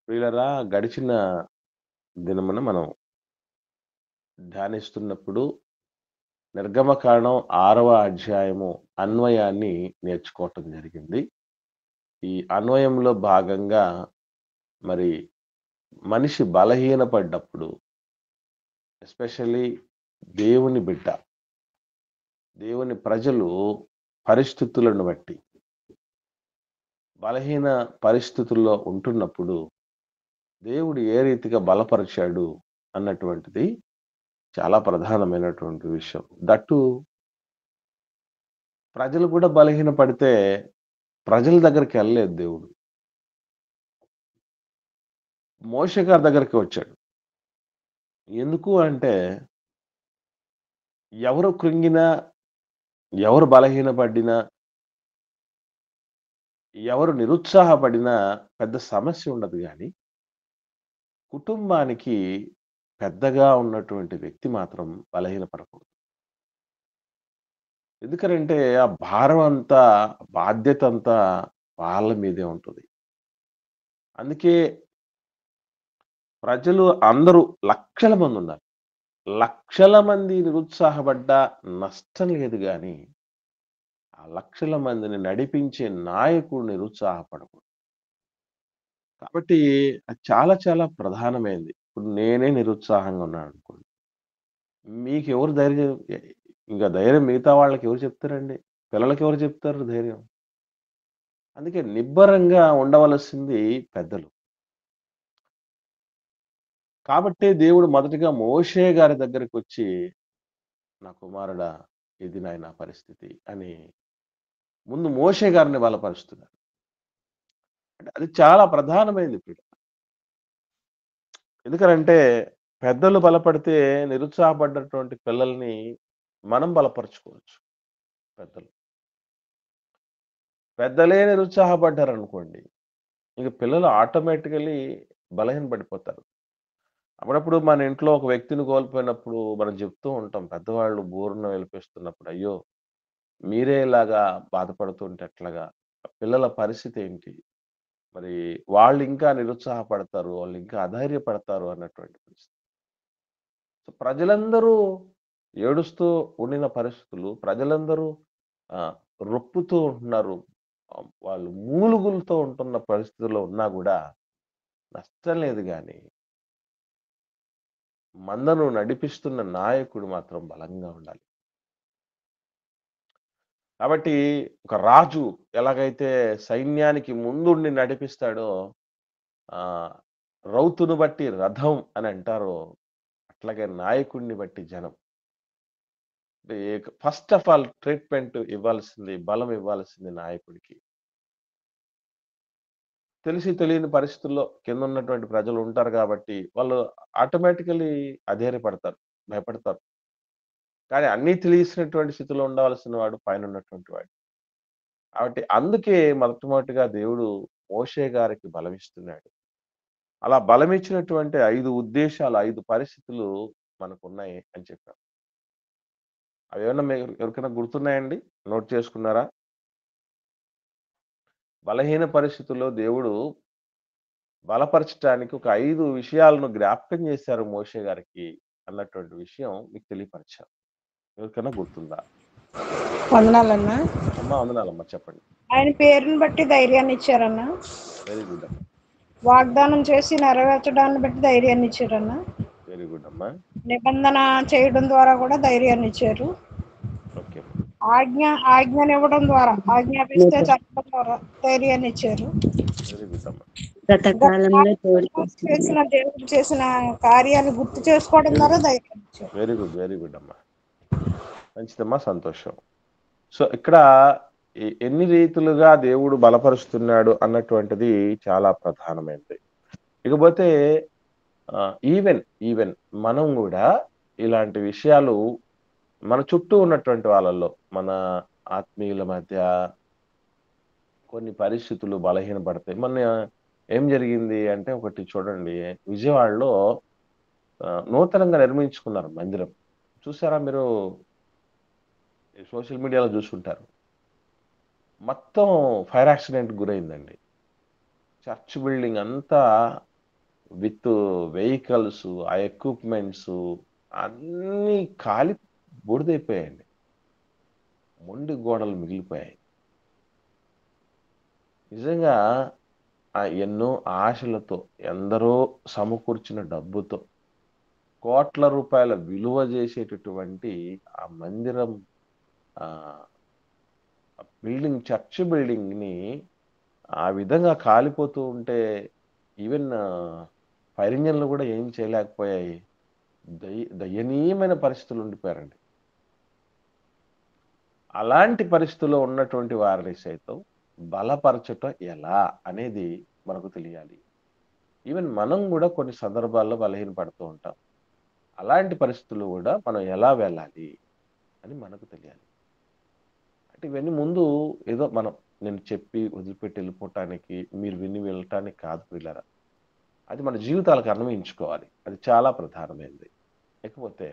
ప్రియులారా, గడిచిన దినమున మనం ధ్యానిస్తున్నప్పుడు నిర్గమకాండం 6వ అధ్యాయము అన్వయాన్ని నేర్చుకోవటం జరిగింది. ఈ అన్వయంలో భాగంగా మరి మనిషి బలహీనపడ్డప్పుడు ఎస్పెషల్లీ దేవుని బిడ్డ, దేవుని ప్రజలు పరిస్థితులను బట్టి బలహీన పరిస్థితుల్లో ఉంటున్నప్పుడు దేవుడు ఏ రీతిగా బలపరిచాడు అన్నటువంటిది చాలా ప్రధానమైనటువంటి విషయం. దట్టు ప్రజలు కూడా బలహీనపడితే ప్రజల దగ్గరికెళ్ళలేదు దేవుడు. మోషే గారి దగ్గరికి వచ్చాడు. ఎందుకు అంటే, ఎవరు కృంగినా, ఎవరు బలహీనపడినా, ఎవరు నిరుత్సాహపడినా పెద్ద సమస్య ఉండదు గానీ, కుటుంబానికి పెద్దగా ఉన్నటువంటి వ్యక్తి మాత్రం బలహీనపడకూడదు. ఎందుకనంటే, ఆ భారం అంతా, బాధ్యతంతా వాళ్ళ మీదే ఉంటది. అందుకే ప్రజలు అందరూ లక్షల మందున్నారు. లక్షల మంది నిరుత్సాహపడ్డా నష్టం లేదు గానీ, ఆ లక్షల మందిని నడిపించే నాయకుడు నిరుత్సాహపడకూడదు. కాబట్టి అది చాలా చాలా ప్రధానమైంది. ఇప్పుడు నేనే నిరుత్సాహంగా ఉన్నాననుకోండి. మీకెవరు ధైర్యం ఇంక ధైర్యం మిగతా వాళ్ళకెవరు చెప్తారండి? పిల్లలకెవరు చెప్తారు ధైర్యం? అందుకే నిబ్బరంగా ఉండవలసింది పెద్దలు. కాబట్టే దేవుడు మొదటగా మోషే గారి దగ్గరకొచ్చి, "నా కుమారుడా, ఇది నాయనా పరిస్థితి" అని ముందు మోషే గారిని బలపరుస్తున్నాడు. అంటే అది చాలా ప్రధానమైంది ఇప్పుడు. ఎందుకనంటే పెద్దలు బలపడితే నిరుత్సాహపడ్డటువంటి పిల్లల్ని మనం బలపరుచుకోవచ్చు పెద్దలు. పెద్దలే నిరుత్సాహపడ్డారనుకోండి, ఇంక పిల్లలు ఆటోమేటికల్లీ బలహీనపడిపోతారు. అప్పుడప్పుడు మన ఇంట్లో ఒక వ్యక్తిని కోల్పోయినప్పుడు మనం చెప్తూ ఉంటాం. పెద్దవాళ్ళు బోరున విలపిస్తున్నప్పుడు, "అయ్యో! మీరే ఇలాగా బాధపడుతుంటే ఎట్లాగా? పిల్లల పరిస్థితి ఏంటి? మరి వాళ్ళింకా నిరుత్సాహపడతారు. వాళ్ళింకా అధైర్యపడతారు" అన్నటువంటి పరిస్థితి. సో, ప్రజలందరూ ఏడుస్తూ ఉండిన పరిస్థితులు, ప్రజలందరూ ఆహ్, రొప్పుతూ ఉంటున్నారు. వాళ్ళు మూలుగులతో ఉంటున్న పరిస్థితుల్లో ఉన్నా గూడా నష్టం లేదు గానీ, మందను నడిపిస్తున్న నాయకుడు మాత్రం బలంగా ఉండాలి. కాబట్టి ఒక రాజు ఎలాగైతే సైన్యానికి ముందుండి నడిపిస్తాడో, ఆహ్, రౌతును బట్టి రథం అని అంటారో, అట్లాగే నాయకుడిని బట్టి జనం. ఫస్ట్ ఆఫ్ ఆల్ ట్రీట్‌మెంట్ ఇవ్వాల్సింది, బలం ఇవ్వాల్సింది నాయకుడికి. తెలిసి తెలియని పరిస్థితుల్లో కిందున్నటువంటి ప్రజలు ఉంటారు గాబట్టి, వాళ్ళు ఆటోమేటికల్లీ అధైర్యపడతారు, భయపడతారు. కానీ అన్నీ తెలిసినటువంటి స్థితిలో ఉండవలసిన వాడు పైనున్నటువంటి వాడు. కాబట్టి అందుకే మొట్టమొదటిగా దేవుడు మోషే గారికి బలమిస్తున్నాడు. అలా బలమిచ్చినటువంటి 5 ఉద్దేశాలు, 5 పరిస్థితులు మనకున్నాయి అని చెప్పారు. అవేమన్నా ఎవరికైనా గుర్తున్నాయండి? నోట్ చేసుకున్నారా? బలహీన పరిస్థితుల్లో దేవుడు బలపరచటానికి ఒక 5 విషయాలను జ్ఞాపకం చేశారు మోషే గారికి అన్నటువంటి విషయం మీకు తెలియపరిచారు. ఎవరికైనా గుర్తుందా? వందనాలన్నా. అమ్మ వందనాలమ్మ చెప్పండి. ఆయన పేరుని బట్టి ధైర్యాన్ని ఇచ్చారన్నా. వెరీ గుడ్ అమ్మ. వాగ్దానం చేసి నెరవేర్చడాన్ని బట్టి ధైర్యాన్ని ఇచ్చారన్నా. వెరీ గుడ్ అమ్మా. నిబంధన చేయడం ద్వారా కూడా ధైర్యాన్ని ఇచ్చారు. ఓకే అమ్మ. ఆజ్ఞనివ్వడం ద్వారా, ఆజ్ఞాపిస్తే చట్టం ద్వారా ధైర్యాన్ని ఇచ్చారు. వెరీ గుడ్ అమ్మ. గతకాలంలో తోడు చేసిన దేవుడు చేసిన కార్యాలు గుర్తు చేసుకోవడం వెరీ ద్వారా ధైర్యాన్ని ఇచ్చారు. Very good. వెరీ గుడ్ అమ్మా. మంచిదమ్మా, సంతోషం. సో, ఇక్కడ ఎన్ని రీతులుగా దేవుడు బలపరుస్తున్నాడు అన్నటువంటిది చాలా ప్రధానమైనది. ఇకపోతే ఈవెన్, ఈవెన్ మనం గూడా ఇలాంటి విషయాలు మన చుట్టూ ఉన్నటువంటి వాళ్ళలో, మన ఆత్మీయుల మధ్య కొన్ని పరిస్థితులు బలహీనపడతాయి. మొన్న ఏం జరిగింది అంటే ఒకటి చూడండి, విజయవాడలో నూతనంగా నిర్మించుకున్నారు మందిరం. చూసారా మీరు? సోషల్ మీడియాలో జూసుంటారు. మొత్తం ఫైర్ యాక్సిడెంట్‌కి గురైందండి. చర్చ్ బిల్డింగ్ అంతా విత్ వెహికల్స్, ఆ ఎక్విప్మెంట్స్ అన్నీ కాలి బూడిదైపోయాయండి. మొండి గోడలు మిగిలిపోయాయి. నిజంగా ఎన్నో ఆశలతో, ఎందరో సమకూర్చిన డబ్బుతో, కోట్ల రూపాయల విలువ చేసేటటువంటి ఆ మందిరం ఆహ్, చర్చ్ బిల్డింగ్‌ని ఆ విధంగా కాలిపోతూ ఉంటే ఈవెన్ ఫైర్ ఇంజిన్‌లు కూడా ఏం చేయలేకపోయాయి. దయనీయమైన పరిస్థితులు ఉండిపోయారండి. అలాంటి పరిస్థితుల్లో ఉన్నటువంటి వారిని సైతం బలపరచటం ఎలా అనేది మనకు తెలియాలి. ఈవెన్ మనం గూడా కొన్ని సందర్భాల్లో బలహీనపడుతూ ఉంటాం. అలాంటి పరిస్థితుల్లో గూడా మనం ఎలా వెళ్ళాలి అని మనకు తెలియాలి. అంటే ఇవన్నీ ముందు ఏదో నేను చెప్పి వదిలిపెట్టి వెళ్ళిపోవటానికి, మీరు విని వెళ్ళటానికి కాదు ప్రియులారా. అది మన జీవితాలకు అన్వయించుకోవాలి. అది చాలా ప్రధానమైనది. ఇకపోతే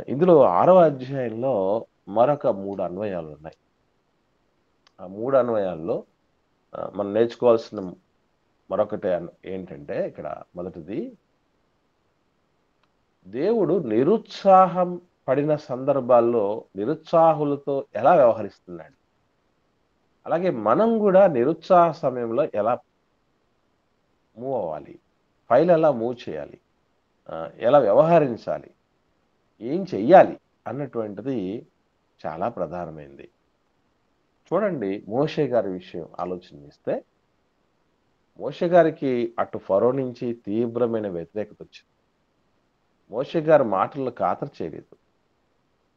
ఇందులో 6వ అధ్యాయంలో మరొక 3 అన్వయాలున్నాయి. ఆ 3 అన్వయాల్లో మనం నేర్చుకోవాల్సిన మరొకటి ఏంటంటే ఇక్కడ మొదటిది, దేవుడు నిరుత్సాహం పడిన సందర్భాల్లో నిరుత్సాహులతో ఎలా వ్యవహరిస్తున్నాడు? అలాగే మనం గూడా నిరుత్సాహ సమయంలో ఎలా మూవ్ అవ్వాలి? ఫైల్ ఎలా మూవ్ చేయాలి? ఎలా వ్యవహరించాలి? ఏం చెయ్యాలి? అన్నటువంటిది చాలా ప్రధానమైనది. చూడండి, మోషే గారి విషయం ఆలోచన చేస్తే, మోషే గారికి అటు ఫరో నుంచి తీవ్రమైన వ్యతిరేకత వచ్చింది. మోషే గారి మాటలను ఖాతరు చేయలేదు.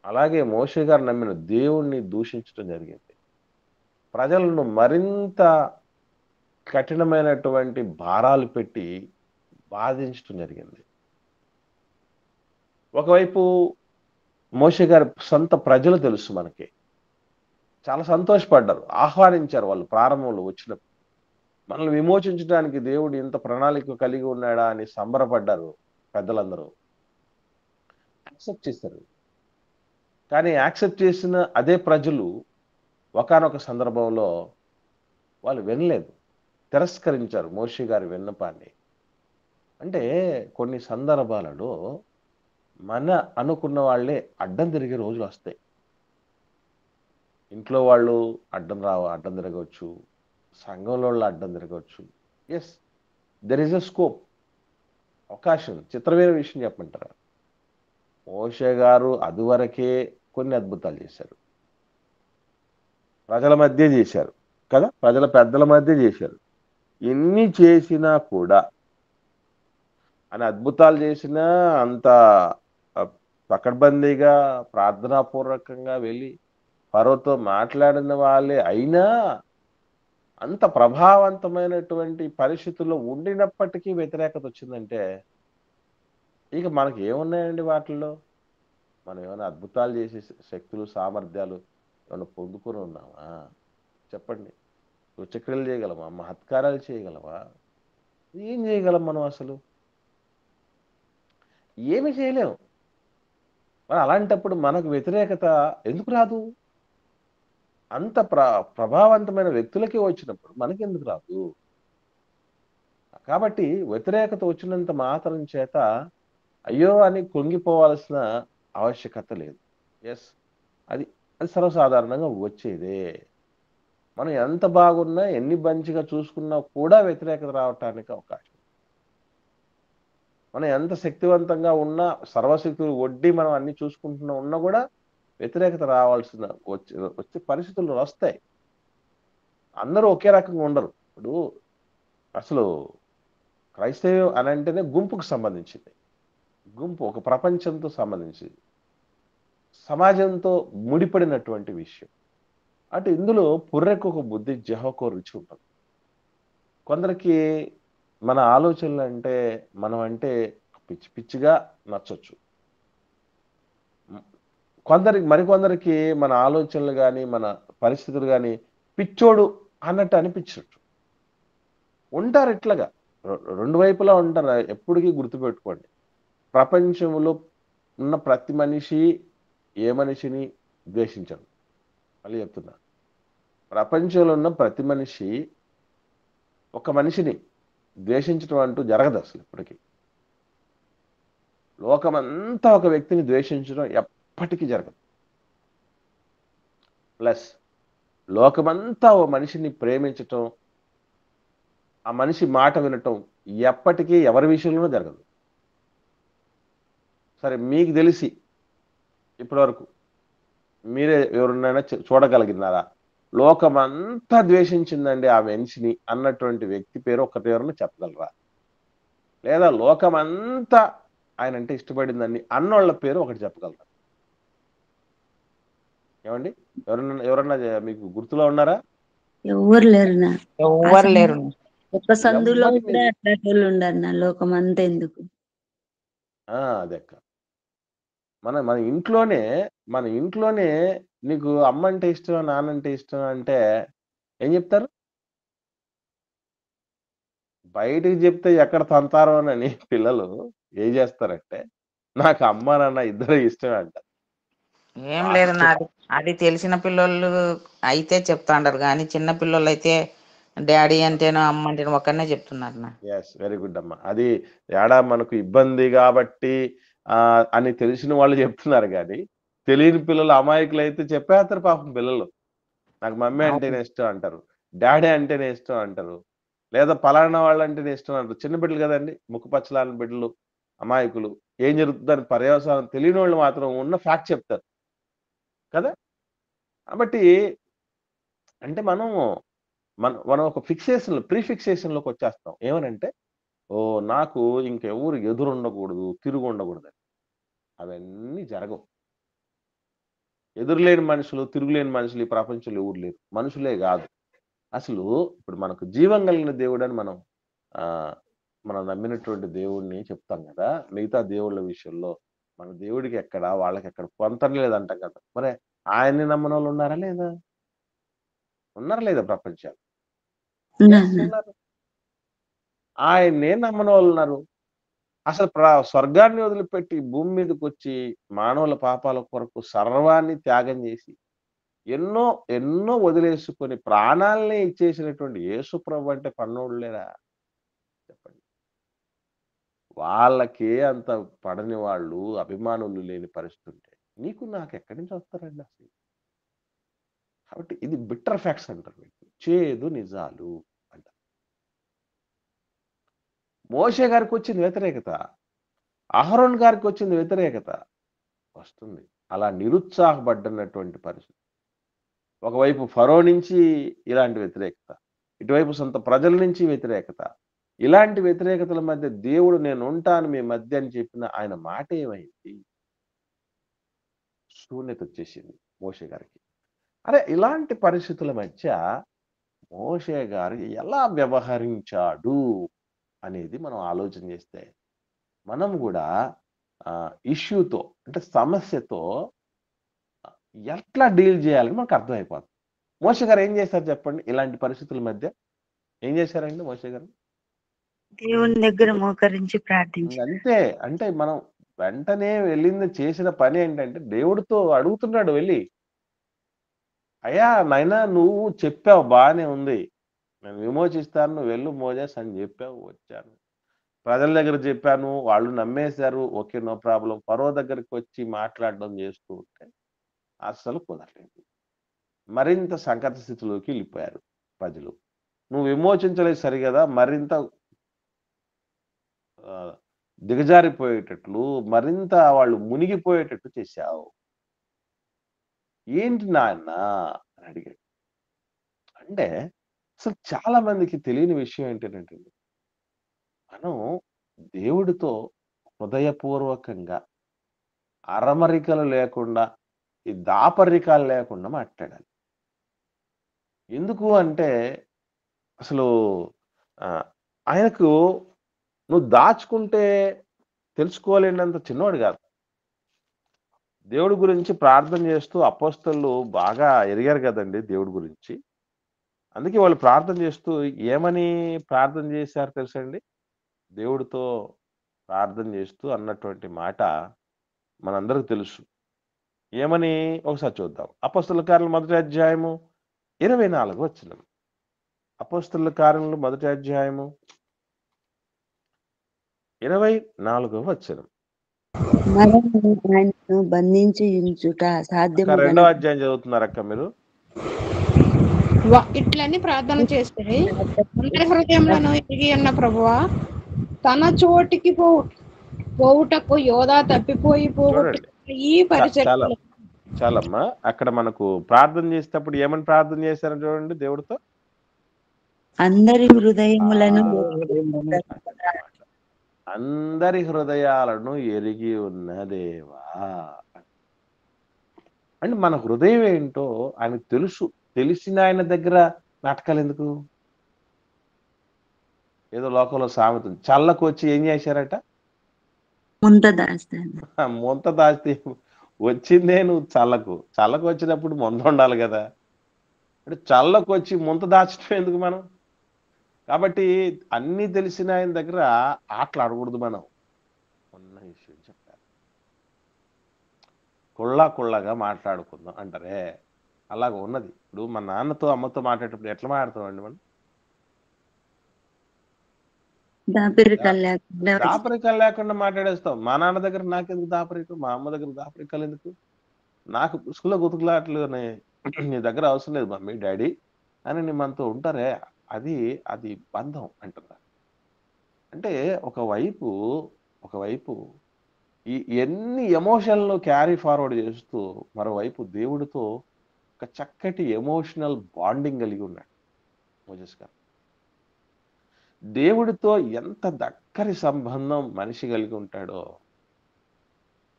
అలాగే మోషే గారు నమ్మిన దేవుణ్ణి దూషించడం జరిగింది. ప్రజలను మరింత కఠినమైనటువంటి భారాలు పెట్టి బాధించటం జరిగింది. ఒకవైపు మోషే గారి సొంత ప్రజలు తెలుసు మనకి. చాలా సంతోషపడ్డారు. ఆహ్వానించారు వాళ్ళు ప్రారంభంలో వచ్చినప్పుడు. మనల్ని విమోచించడానికి దేవుడు ఇంత ప్రణాళిక కలిగి ఉన్నాడా అని సంబరపడ్డారు పెద్దలందరూ. యాక్సెప్ట్ చేశారు. కానీ యాక్సెప్ట్ చేసిన అదే ప్రజలు ఒకానొక సందర్భంలో వాళ్ళు వినలేదు. తిరస్కరించారు మోషే గారి విన్నపాన్ని. అంటే కొన్ని సందర్భాలలో మన అనుకున్న వాళ్ళే అడ్డం తిరిగే రోజులొస్తాయి. ఇంట్లో వాళ్ళు అడ్డం తిరగొచ్చు. సంఘంలోళ్ళు అడ్డం తిరగొచ్చు. Yes. There is a scope. అవకాశం. చిత్రమైన విషయం చెప్పమంటారా? మోషే గారు అదివరకే కొన్ని అద్భుతాలు చేశారు. ప్రజల మధ్య చేశారు. కదా! ప్రజల పెద్దల మధ్య చేశారు. ఎన్ని చేసినా కూడా అద్భుతాలు చేసినా అంత ఆహ్, పకడ్బందీగా ప్రార్థనాపూర్వకంగా వెళ్లి ఫరోతో మాట్లాడిన వాళ్ళే అయినా, అంత ప్రభావవంతమైనటువంటి పరిస్థితుల్లో ఉండినప్పటికీ వ్యతిరేకత వచ్చిందంటే, ఇక మనకి ఏమున్నాయండి వాటిల్లో? మనం ఏమైనా అద్భుతాలు చేసే శక్తులు, సామర్థ్యాలు ఏమైనా పొందుకొని ఉన్నామా? చెప్పండి. సూచక్రియలు చేయగలమా? మహత్కారాలు చేయగలమా? ఏం చేయగలం మనం అసలు? ఏమి చేయలేం. మరి అలాంటప్పుడు మనకు వ్యతిరేకత ఎందుకు రాదు? అంత ప్రభావవంతమైన వ్యక్తులకే వచ్చినప్పుడు మనకెందుకు రాదు? కాబట్టి వ్యతిరేకత వచ్చినంత మాత్రం చేత అయ్యో అని కుంగిపోవాల్సిన ఆవశ్యకత లేదు. యెస్. అది అది సర్వసాధారణంగా వచ్చేదే. మనం ఎంత బాగున్నా, ఎన్ని మంచిగా చూసుకున్నా కూడా వ్యతిరేకత రావటానికి అవకాశం. మనం ఎంత శక్తివంతంగా ఉన్నా, సర్వశక్తులు ఒడ్డి మనం అన్ని చూసుకుంటున్నా ఉన్నా కూడా వ్యతిరేకత రావాల్సిన వచ్చే పరిస్థితులు వస్తాయి. అందరూ ఒకే రకంగా ఉండరు. ఇప్పుడు అసలు క్రైస్తవ్యం అనంటేనే గుంపుకు సంబంధించింది. గుంపు ఒక ప్రపంచంతో సంబంధించింది. సమాజంతో ముడిపడినటువంటి విషయం. అటు ఇందులో పుర్రెకొక బుద్ధి జహొకో రుచి ఉంటుంది. కొందరికి మన ఆలోచనలంటే మనమంటే పిచ్చి పిచ్చిగా నచ్చొచ్చు. హ్మ్. మరికొందరికి మన ఆలోచనలు గాని, మన పరిస్థితులు గాని పిచ్చోడు అన్నట్టు అనిపించొచ్చు. ఉంటారు ఇట్లాగా. 2 వైపులా ఉంటారు. ఎప్పటికి గుర్తుపెట్టుకోండి. ప్రపంచంలో ఉన్న ప్రతి మనిషి ఏ మనిషిని ద్వేషించడు. మళ్ళీ చెప్తున్నా. ప్రపంచంలో ఉన్న ప్రతి మనిషి ఒక మనిషిని ద్వేషించడం అంటూ జరగదు అసలు ఇప్పటికీ. లోకమంతా ఒక వ్యక్తిని ద్వేషించడం ఎప్పటికీ జరగదు. ప్లస్ లోకమంతా ఓ మనిషిని ప్రేమించటం, ఆ మనిషి మాట వినటం ఎప్పటికీ ఎవరి విషయంలోనూ జరగదు. సరే మీకు తెలిసి ఇప్పటివరకు మీరే ఎవరినైనా చూడగలిగినారా? లోకమంతా ద్వేషించిందండి ఆ మనిషిని అన్నటువంటి వ్యక్తి పేరు ఒక్కటి ఎవరైనా చెప్పగలరా? లేదా లోకమంతా ఆయనంటే ఇష్టపడిందని అన్నోళ్ళ పేరు ఒకటి చెప్పగలరా? ఏమండి? ఎవరన్నా మీకు గుర్తులో ఉన్నారా? ఎవరు లేరు నా ఎవ్వరు లేరు. ఒక్క సందులో ఎవ్వరి కూడా అట్లాంటి వాళ్ళు ఉండరు నా లోకం అంతా ఎందుకు. అదెక్క. మన మన ఇంట్లోనే మన ఇంట్లోనే నీకు అమ్మంటే ఇష్టమా, నాన్నంటే ఇష్టమా అంటే ఏం చెప్తారు? బయటికి చెప్తే ఎక్కడ తంతారోనని పిల్లలు ఏం చేస్తారంటే, నాకు అమ్మ, నాన్న ఇద్దరు ఇష్టమే అంటారు. ఏం లేదు నాది. అది తెలిసిన పిల్లోళ్ళు అయితే చెప్తాండారు కానీ చిన్న పిల్లోళ్ళు అయితే డాడీ అంటేనో అమ్మ అంటేనో ఒక్కనే చెప్తున్నారు నా. యెస్. వెరీ గుడ్ అమ్మా. అది మనకు ఇబ్బంది గాబట్టి అని తెలిసిన వాళ్ళు చెప్తున్నారు గానీ, తెలియని పిల్లలు అమాయకులైతే చెప్పేస్తారు పాపం పిల్లలు. నాకు మమ్మీ అంటేనే ఇష్టం అంటారు. డాడీ అంటేనే ఇష్టం అంటారు. లేదా పలానా వాళ్ళంటేనే ఇష్టం అంటారు. చిన్న బిడ్డలు గదండీ! ముక్కు పచ్చలారని బిడ్డలు, అమాయకులు. ఏం జరుగుతుందని పర్యవసానం తెలియనోళ్ళు మాత్రం ఉన్న ఫ్యాక్ట్ చెప్తారు. కదా! కాబట్టి అంటే మనం ఒక ప్రీ ఫిక్సేషన్‌లోకొచ్చేస్తాం. ఏమనంటే నాకు ఇంకెవరు ఎదురుండకూడదు, తిరుగుండకూడదని. అవన్నీ జరగవు. ఎదురులేని మనుషులు, తిరుగులేని మనుషులు ఈ ప్రపంచంలో ఎవరు లేరు. మనుషులే గాదు. అసలు ఇప్పుడు మనకు జీవం కలిగిన దేవుడని ఆహ్, మనం నమ్మినటువంటి దేవుడిని చెప్తాం గదా! మిగతా దేవుళ్ళ విషయంలో మన దేవుడికి ఎక్కడ, వాళ్ళకెక్కడ పొంతన లేదంటాం కదా! మరి ఆయన్ని నమ్మనోళ్ళు ఉన్నారా లేదా? ఉన్నారా లేదా ప్రపంచంలో? ఉన్నారు యెస్ నా. ఉన్నారు. ఆయన్నే నమ్మనోళ్ళున్నారు. అసలు స్వర్గాన్ని వదిలిపెట్టి భూమి మీదకొచ్చి మానవుల పాపాల కొరకు సర్వాన్ని త్యాగం జేసి, ఎన్నో, ఎన్నో వదిలేసుకొని ప్రాణాలనే ఇచ్చేసినటువంటి యేసు ప్రభు అంటే పన్నోడు లేరా? చెప్పండి. వాళ్ళకే అంత పడని వాళ్ళు, అభిమానులు లేని పరిస్థితుంటే, నీకు నాకెక్కడి నుంచి వస్తారండి అసలు? కాబట్టి ఇది బిట్టర్ ఫ్యాక్ట్స్ అంటారు వీటిని. చేదు నిజాలు అంటారు. మోషే గారికొచ్చింది వ్యతిరేకత. అహరోన్ గారికొచ్చింది వ్యతిరేకత. వస్తుంది. అలా నిరుత్సాహపడ్డన్నటువంటి పరిస్థితి. ఒకవైపు ఫరో నుంచి ఇలాంటి వ్యతిరేకత. ఇటువైపు సొంత ప్రజల నుంచి వ్యతిరేకత. ఇలాంటి వ్యతిరేకతల మధ్య దేవుడు నేనుంటాను మీ మధ్య అని చెప్పిన ఆయన మాట ఏమైంది? శూన్యతొచ్చేసింది మోషే గారికి. అరే! ఇలాంటి పరిస్థితుల మధ్య మోషే గారు ఎలా వ్యవహరించాడు అనేది మనం ఆలోచన చేస్తే, మనం గూడా ఇష్యూతో అంటే సమస్యతో ఎట్లా డీల్ జేయాలని మనకు అర్థమైపోతుంది. మోషే గారు ఏం చేశారు చెప్పండి? ఇలాంటి పరిస్థితుల మధ్య ఏం చేశారండి మోషే గారు? దేవుని దగ్గర మోకరించి ప్రార్థించారు. అంతే. అంటే మనం వెంటనే చేసిన పని ఏంటంటే దేవుడితో అడుగుతున్నాడు వెళ్లి. అయ్యా! నాయనా నువ్వు చెప్పావు బానే ఉంది. నేను విమోచిస్తాను. నువ్వు వెళ్ళు మోజెస్ అని జెప్పావు వచ్చాను. ప్రజల దగ్గర జెప్పాను. వాళ్ళు నమ్మేశారు. ఓకే. No problem. ఫరో దగ్గరికొచ్చి మాట్లాడడం జేస్తూ ఉంటే అస్సలు కుదరలేదు. మరింత సంకట స్థితిలోకి ఎళ్ళిపోయారు ప్రజలు. నువ్వు విమోచించలేదు సరిగదా! మరింత ఆహ్, దిగజారిపోయేటట్లు, మరింత వాళ్ళు మునిగిపోయేటట్టు చేశావు. ఏంటి నాన్న అని అడిగాడు. అంటే అసలు చాలా మందికి తెలియని విషయం ఏంటంటే మనం దేవుడితో హృదయపూర్వకంగా అరమరికలు లేకుండా, ఈ దాపరికాలు లేకుండా మాట్లాడాలి. ఎందుకు అంటే అసలు ఆహ్, ఆయనకు నువ్వు దాచుకుంటే తెలుసుకోలేనంత చిన్నోడు గాదు. దేవుడి గురించి ప్రార్థన చేస్తూ అపోస్తలులు బాగా ఎరిగారు గదండీ దేవుడి గురించి. అందుకే వాళ్ళు ప్రార్థన చేస్తూ ఏమని ప్రార్థన చేశారో తెలుసండి? దేవుడితో ప్రార్థన చేస్తూ అన్నటువంటి మాట మనందరికి తెలుసు. ఏమని ఒకసారి చూద్దాం. అపోస్తలుల కార్యాలు మొదటి అధ్యాయము 24 వచనం. అపోస్తలుల కార్యములు మొదటి అధ్యాయము 24వ వచనం. మరణము ఆయనను బంధించి ఉంచుట అక్క సాధ్యము 2వ అధ్యాయం చదువుతున్నారక్క మీరు? ఇట్లని ప్రార్థన చేస్తే అందరి హృదయంలో ఎరిగి ఉన్న ప్రభువా తన చోటికి పోవుటకు యోధా తప్పిపోయి చూడండి, ఈ పరిచర్యలో చాలమ్మా. అక్కడ మనకు ప్రార్థన చేసేటప్పుడు ఏమని ప్రార్థన చేశారని చూడండి దేవుడితో. అందరి హృదయములను అందరి హృదయాలను ఎరిగి ఉన్న దేవా. అంటే మన హృదయం ఏంటో ఆయనకు తెలుసు. తెలిసిన ఆయన దగ్గర నాటకాలు ఎందుకు? ఏదో లోకంలో సామెత ఉంది, చల్లకు వచ్చి ఏం చేశారట? ముంత దాస్తాను. మొంత దాస్తే వచ్చిందే నువ్వు చల్లకు. చల్లకు వచ్చినప్పుడు మొంత ఉండాలి కదా. అంటే చల్లకు వచ్చి ముంత దాచడం ఎందుకు మనం? కాబట్టి అన్ని తెలిసిన ఆయన దగ్గర ఆటలాడకూడదు మనం. ఉన్న విషయం చెప్పారు, కుళ్ళగా మాట్లాడుకుందాం అంటారే, అలాగ ఉన్నది. ఇప్పుడు మా నాన్నతో అమ్మతో మాట్లాడేటప్పుడు ఎట్లా మాట్లాడతామండి మనం? దాపరికాలు లేకుండా మాట్లాడేస్తాం. మా నాన్న దగ్గర నాకెందుకు దాపరికం, మా అమ్మ దగ్గర దాపరికాలు ఎందుకు? నాకు స్కూల్లో గుతుకులాట్లు నీ దగ్గర అవసరం లేదు మమ్మీ డాడీ అని మనతో ఉంటారే, అది బంధం అంటున్నారు. అంటే ఒకవైపు ఈ ఎన్ని ఎమోషన్లు క్యారీ ఫార్వర్డ్ చేస్తూ మరోవైపు దేవుడితో ఒక చక్కటి ఎమోషనల్ బాండింగ్ కలిగి ఉన్నాడు మోజెస్ గారు. దేవుడితో ఎంత దగ్గరి సంబంధం మనిషి కలిగి ఉంటాడో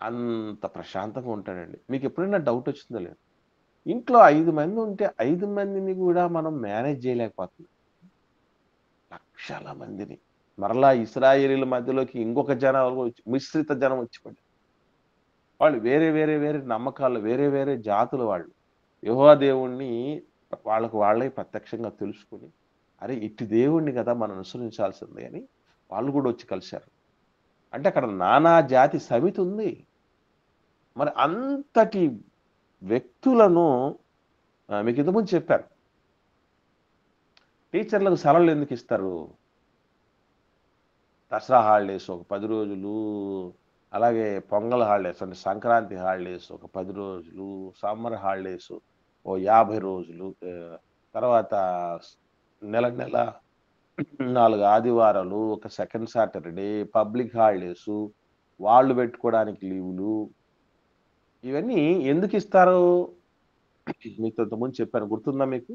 అంత ప్రశాంతంగా ఉంటాడండి. మీకు ఎప్పుడైనా డౌట్ వచ్చిందో లేదు, ఇంట్లో 5 మంది ఉంటే 5 మందిని కూడా మనం మేనేజ్ చేయలేకపోతున్నాం. లక్షల మందిని మరలా ఇశ్రాయేలీల మధ్యలోకి ఇంకొక జనం మిశ్రిత జనం వచ్చి పడ్డారు. వాళ్ళు వేరే నమ్మకాలు, వేరే జాతులు. వాళ్ళు యెహోవా దేవుణ్ణి వాళ్ళే ప్రత్యక్షంగా తెలుసుకుని, అరే ఇట్టి దేవుణ్ణి కదా మనం అనుసరించాల్సిందే అని వాళ్ళు కూడా వచ్చి కలిశారు. అంటే అక్కడ నానా జాతి సమితి ఉంది. మరి అంతటి వ్యక్తులను మీకు ఇంతకుముందు చెప్పారు, టీచర్లకు సెలవులు ఎందుకు ఇస్తారు? దసరా హాలిడేస్ ఒక 10 రోజులు, అలాగే పొంగల్ హాలిడేస్ అంటే సంక్రాంతి హాలిడేస్ ఒక 10 రోజులు, సమ్మర్ హాలిడేస్ ఓ 50 రోజులు, తర్వాత నెల 4 ఆదివారాలు, ఒక సెకండ్ సాటర్డే, పబ్లిక్ హాలిడేస్, వాళ్ళు పెట్టుకోవడానికి లీవులు, ఇవన్నీ ఎందుకు ఇస్తారు? మీకు ఇంతకుముందు చెప్పాను, గుర్తుందా మీకు?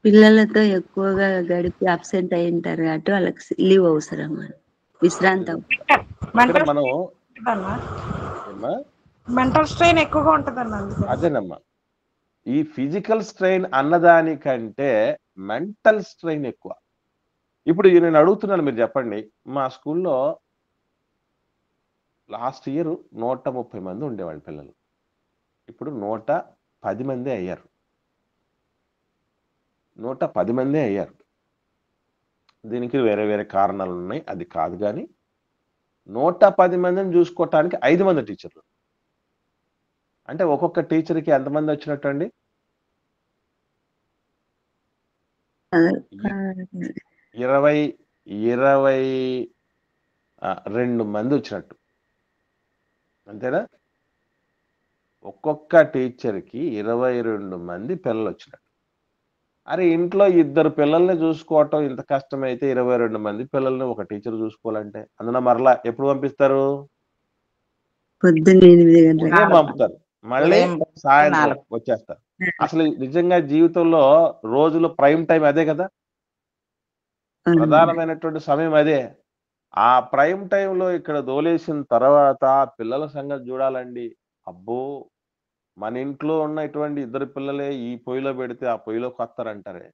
పిల్లలతో ఎక్కువగా గడిపి అబ్సెంట్ అయి ఉంటారు కాబట్టి వాళ్ళకి లీవ్ అవసరం, విశ్రాంతం. మనం మెంటల్ స్ట్రెయిన్ ఎక్కువగా ఉంటదన్న. అదేనమ్మా, ఈ ఫిజికల్ స్ట్రెయిన్ అన్నదానికంటే మెంటల్ స్ట్రెయిన్ ఎక్కువ. ఇప్పుడు నేను అడుగుతున్నాను, మీరు చెప్పండి. మా స్కూల్లో లాస్ట్ ఇయర్ 130 మంది ఉండేవాళ్ళు పిల్లలు, ఇప్పుడు 110 మంది అయ్యారు. 110 మంది అయ్యారు. దీనికి వేరే కారణాలు ఉన్నాయి, అది కాదు. కానీ 110 మందిని చూసుకోవటానికి 5 మంది టీచర్లు. అంటే ఒక్కొక్క టీచర్కి ఎంతమంది వచ్చినట్టు అండి? 22 మంది వచ్చినట్టు, అంతేనా? ఒక్కొక్క టీచర్కి 22 మంది పిల్లలు వచ్చినట్టు. అరే ఇంట్లో 2 పిల్లల్ని చూసుకోవటం ఇంత కష్టమైతే 22 మంది పిల్లల్ని ఒక టీచర్ చూసుకోవాలంటే అందులో మరలా ఎప్పుడు పంపిస్తారు? పొద్దున్న 8 గంటలకు పంపుతారు, మళ్ళీ సాయంత్రం వచ్చేస్తారు. అసలు నిజంగా జీవితంలో రోజులో ప్రైమ్ టైం అదే కదా, ప్రధానమైనటువంటి సమయం అదే. ఆ ప్రైమ్ టైంలో ఇక్కడ దోలేసిన తర్వాత పిల్లల సంగతి చూడాలండి. అబ్బో, మన ఇంట్లో ఉన్న ఇటువంటి 2 పిల్లలే ఈ పొయ్యిలో పెడితే ఆ పొయ్యిలోకి వస్తారంటారే.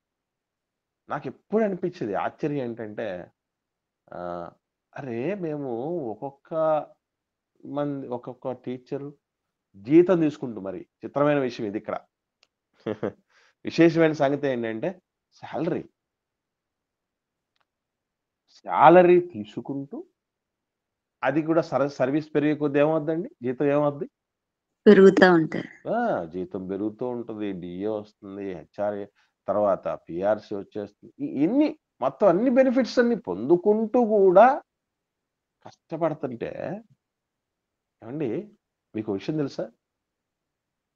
నాకు ఎప్పుడు అనిపించేది ఆశ్చర్యం ఏంటంటే, అరే మేము ఒక్కొక్క టీచరు జీతం తీసుకుంటూ, మరి చిత్రమైన విషయం ఇది ఇక్కడ. విశేషమైన సంగతి ఏంటంటే శాలరీ తీసుకుంటూ, అది కూడా సర్వీస్ పెరిగే కొద్ది ఏమవుద్దండి, జీతం ఏమవుద్ది? పెరుగుతూ ఉంటారు. జీతం పెరుగుతూ ఉంటుంది, డిఏ వస్తుంది, హెచ్ఆర్ఏ, తర్వాత పిఆర్సీ వచ్చేస్తుంది. ఇన్ని మొత్తం అన్ని బెనిఫిట్స్ అన్ని పొందుకుంటూ కూడా కష్టపడుతుంటే ఏమండి మీకు విషయం తెలుసా?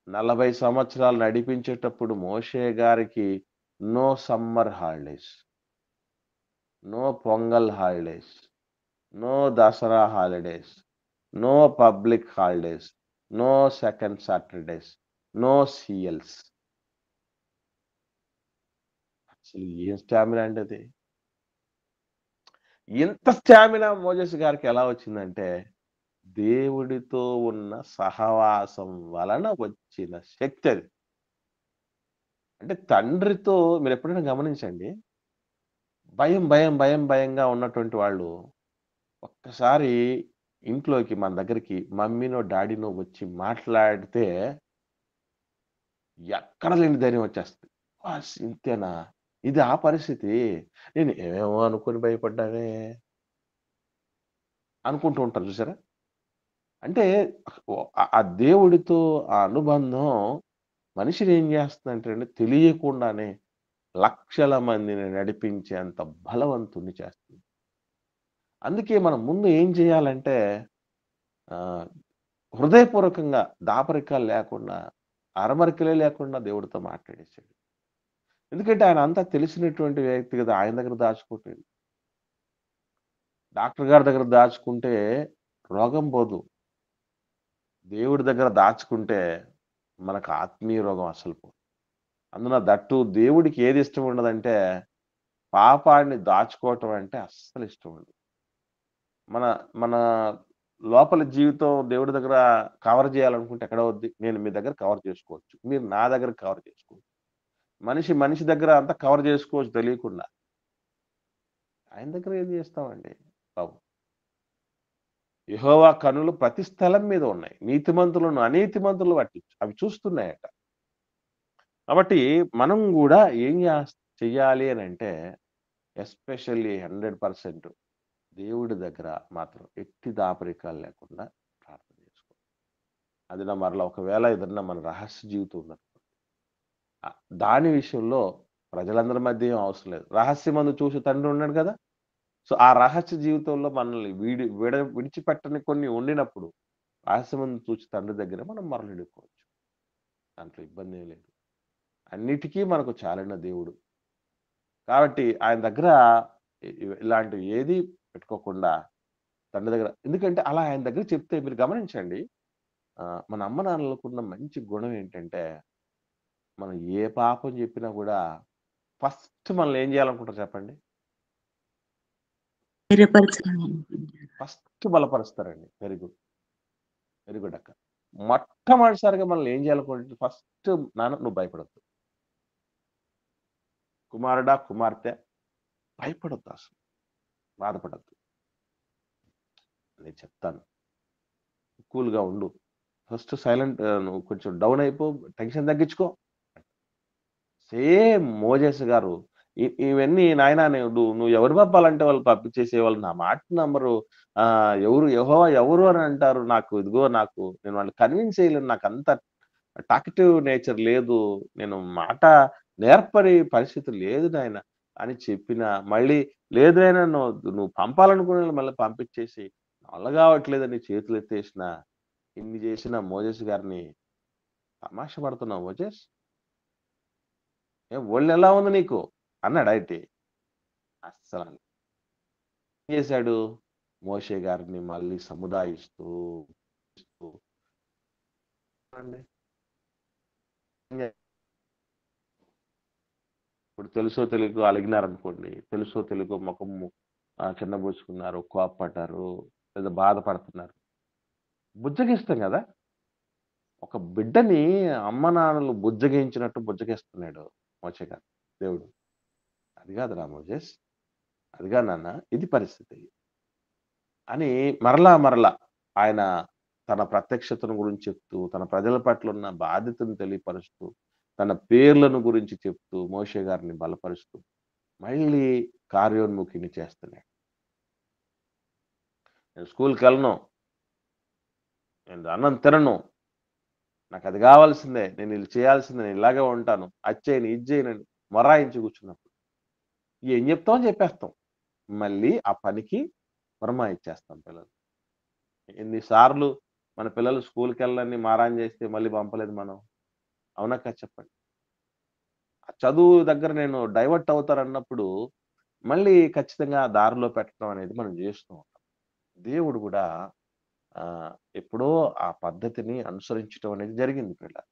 40 సంవత్సరాలు నడిపించేటప్పుడు మోషే గారికి no summer holidays, no Pongal holidays, no Dasara holidays, no public holidays, no second Saturdays, no CLs. అసలు ఏం స్టామినా అండి అది! ఇంత స్టామినా మోజెస్ గారికి ఎలా వచ్చిందంటే, దేవుడితో ఉన్న సహవాసం వలన వచ్చిన శక్తి అది. అంటే తండ్రితో మీరెప్పుడైనా గమనించండి. భయంగా ఉన్నటువంటి వాళ్ళు ఒక్కసారి ఇంట్లోకి మన దగ్గరికి మమ్మీనో, డాడీనో వచ్చి మాట్లాడితే ఎక్కడ లేని ధైర్యం వచ్చేస్తది. బాస్ ఇంతేనా? ఇది ఆ పరిస్థితి. నేను ఏమేమో అనుకోని భయపడ్డానే అనుకుంటూ ఉంటారు చూసారా? అంటే ఆ దేవుడితో ఆ అనుబంధం మనిషిని ఏం చేస్తుందంటే అండి తెలియకుండానే లక్షల మందిని నడిపించేంత బలవంతుడిని చేస్తుంది. అందుకే మనం ముందు ఏం చేయాలంటే ఆహ్, హృదయపూర్వకంగా దాపరికాలు లేకుండా, అరమరికలే లేకుండా దేవుడితో మాట్లాడేసాడు. ఎందుకంటే ఆయన అంతా తెలిసినటువంటి వ్యక్తి కదా! ఆయన దగ్గర దాచుకోవట్లేదు. డాక్టర్ గారి దగ్గర దాచుకుంటే రోగం పోదు. దేవుడి దగ్గర దాచుకుంటే మనకు ఆత్మీయ రోగం అస్సలు పోదు. అందున దట్టు దేవుడికి ఏది ఇష్టం ఉండదంటే పాపాన్ని దాచుకోవటం అంటే అస్సలు ఇష్టం ఉండదు. మన మన లోపల జీవితం దేవుడి దగ్గర కవర్ చేయాలనుకుంటే ఎక్కడ అవుద్ది? నేను మీ దగ్గర కవర్ చేసుకోవచ్చు. మీరు నా దగ్గర కవర్ చేసుకోవచ్చు. మనిషి దగ్గర అంతా కవర్ చేసుకోవచ్చు తెలియకుండా. ఆయన దగ్గర ఏం చేస్తామండి బాబు? యెహోవా కన్నులు ప్రతి స్థలం మీద ఉన్నాయి. నీతిమంతులను, అనీతిమంతులను పట్టి అవి చూస్తున్నాయట. కాబట్టి మనం గూడా ఏం చెయ్యాలి అనంటే ఎస్పెషల్లీ 100% దేవుడి దగ్గర మాత్రం ఎట్టి దాపరికాలు లేకుండా ప్రార్థన చేసుకోవాలి. అది మరలా ఒకవేళ ఏదన్నా మన రహస్య జీవితం ఉందనుకోండి. దాని విషయంలో ప్రజలందరి మధ్య ఏం అవసరం లేదు. రహస్యమందు చూసే తండ్రి ఉన్నాడు కదా! సో, ఆ రహస్య జీవితంలో మనల్ని విడిచిపెట్టని కొన్ని ఉండినప్పుడు రహస్యమందు చూచి తండ్రి దగ్గర మనం మొరలిడుకోవచ్చు. దాంట్లో ఇబ్బందేం లేదు. అన్నిటికీ మనకు చాలిన దేవుడు. కాబట్టి ఆయన దగ్గర ఇలాంటివి ఏది పెట్టుకోకుండా తండ్రి దగ్గర ఎందుకంటే అలా ఆయన దగ్గర చెప్తే మీరు గమనించండి. మన అమ్మ నాన్నలకున్న మంచి గుణం ఏంటంటే, మనం ఏ పాపం చెప్పినా గూడా ఫస్ట్ మనల్ని ఏం చేయాలనుకుంటారు చెప్పండి? స్థిరపరచాలనుకుంటారు. ఫస్ట్ బలపరుస్తారండి. Very good. వెరీ గుడ్ అక్క. మొట్టమొదటిసారిగా మనల్ని ఏం చేయాలనుకుంటే ఫస్ట్ నాన్న నువ్వు భయపడొద్దు. కుమారుడా, కుమార్తె భయపడొద్దు అసలు. బాధపడొద్దు. నేను చెప్తాను. కూల్‌గా ఉండు. ఫస్ట్ సైలెంట్ నువ్వు కొంచెం డౌన్ అయిపో. టెన్షన్ తగ్గించుకో. సేమ్ మోజెస్ గారు ఇవన్నీ నాయనా నువ్వు ఎవరు పంపాలంటే వాళ్ళు పంపించేసేవాళ్ళు. నా మాట నమ్మరు. ఎవరు యెహోవా ఎవరు అని అంటారు. నాకు నేను వాళ్ళని కన్విన్స్ చేయలేను. నాకంత టాకటివ్ నేచర్ లేదు. నేను మాట నేర్పరి పరిస్థితి లేదు నాయన అని చెప్పినా, మళ్ళీ లేదు నాయనా నువ్వు పంపాలనుకున్నోళ్ళని మళ్ళీ పంపించేసి, నా వల్ల కావట్లేదని చేతులెత్తేసినా, ఇన్ని చేసిన మోజెస్ గారిని తమాషా పడుతున్నావా మోజెస్? ఒళ్ళెలా ఉంది నీకు? అన్నాడా ఏంటి? అస్సల. ఏం చేశాడు? మోషే గారిని మళ్ళీ సముదాయిస్తూ ఇస్తూ అండి. ఇప్పుడు తెలుసో తెలియకో అలిగినారనుకోండి. తెలుసో తెలియకో ముఖము చిన్నబుచ్చుకున్నారు, కోప్పడ్డారు, లేదా బాధపడుతున్నారు. బుజ్జగిస్తాం గదా! ఒక బిడ్డని అమ్మ నాన్నలు బుజ్జగించినట్టు బుజ్జగిస్తున్నాడు మోషే గారు దేవుడు. అది కాదురా మోజెస్. అది కాదు నాన్న. ఇది పరిస్థితి. అని మరలా ఆయన తన ప్రత్యక్షతను గురించి చెప్తూ, తన ప్రజల పట్ల ఉన్న బాధ్యతను తెలియపరుస్తూ, తన పేర్లను గురించి చెప్తూ, మోషే గారిని బలపరుస్తూ, మళ్ళీ కార్యోన్ముఖిని చేస్తున్నాడు. నేను స్కూల్‌కెళ్ళను. నేను అన్నం తినను. నాకది కావాల్సిందే. నేను ఇది చేయాల్సిందే. నేను ఇలాగే ఉంటాను. అది చేయను, ఇది చేయనని మొరాయించి కూర్చున్నప్పుడు. ఏం చెప్తామో చెప్పేస్తాం. మళ్ళీ ఆ పనికి పురమాయిచ్చేస్తాం పిల్లలు. ఎన్నిసార్లు మన పిల్లలు స్కూల్‌కి వెళ్ళని మారాన్ చేస్తే మళ్ళీ పంపలేదు మనం. అవునా కాదా చెప్పండి? ఆ చదువు దగ్గర నేను డైవర్ట్ అవుతారన్నప్పుడు మళ్ళీ ఖచ్చితంగా దారిలో పెట్టడం అనేది మనం చేస్తూ ఉంటాం. దేవుడు కూడా ఎప్పుడో ఆ పద్ధతిని అనుసరించడం అనేది జరిగింది పిల్లలు.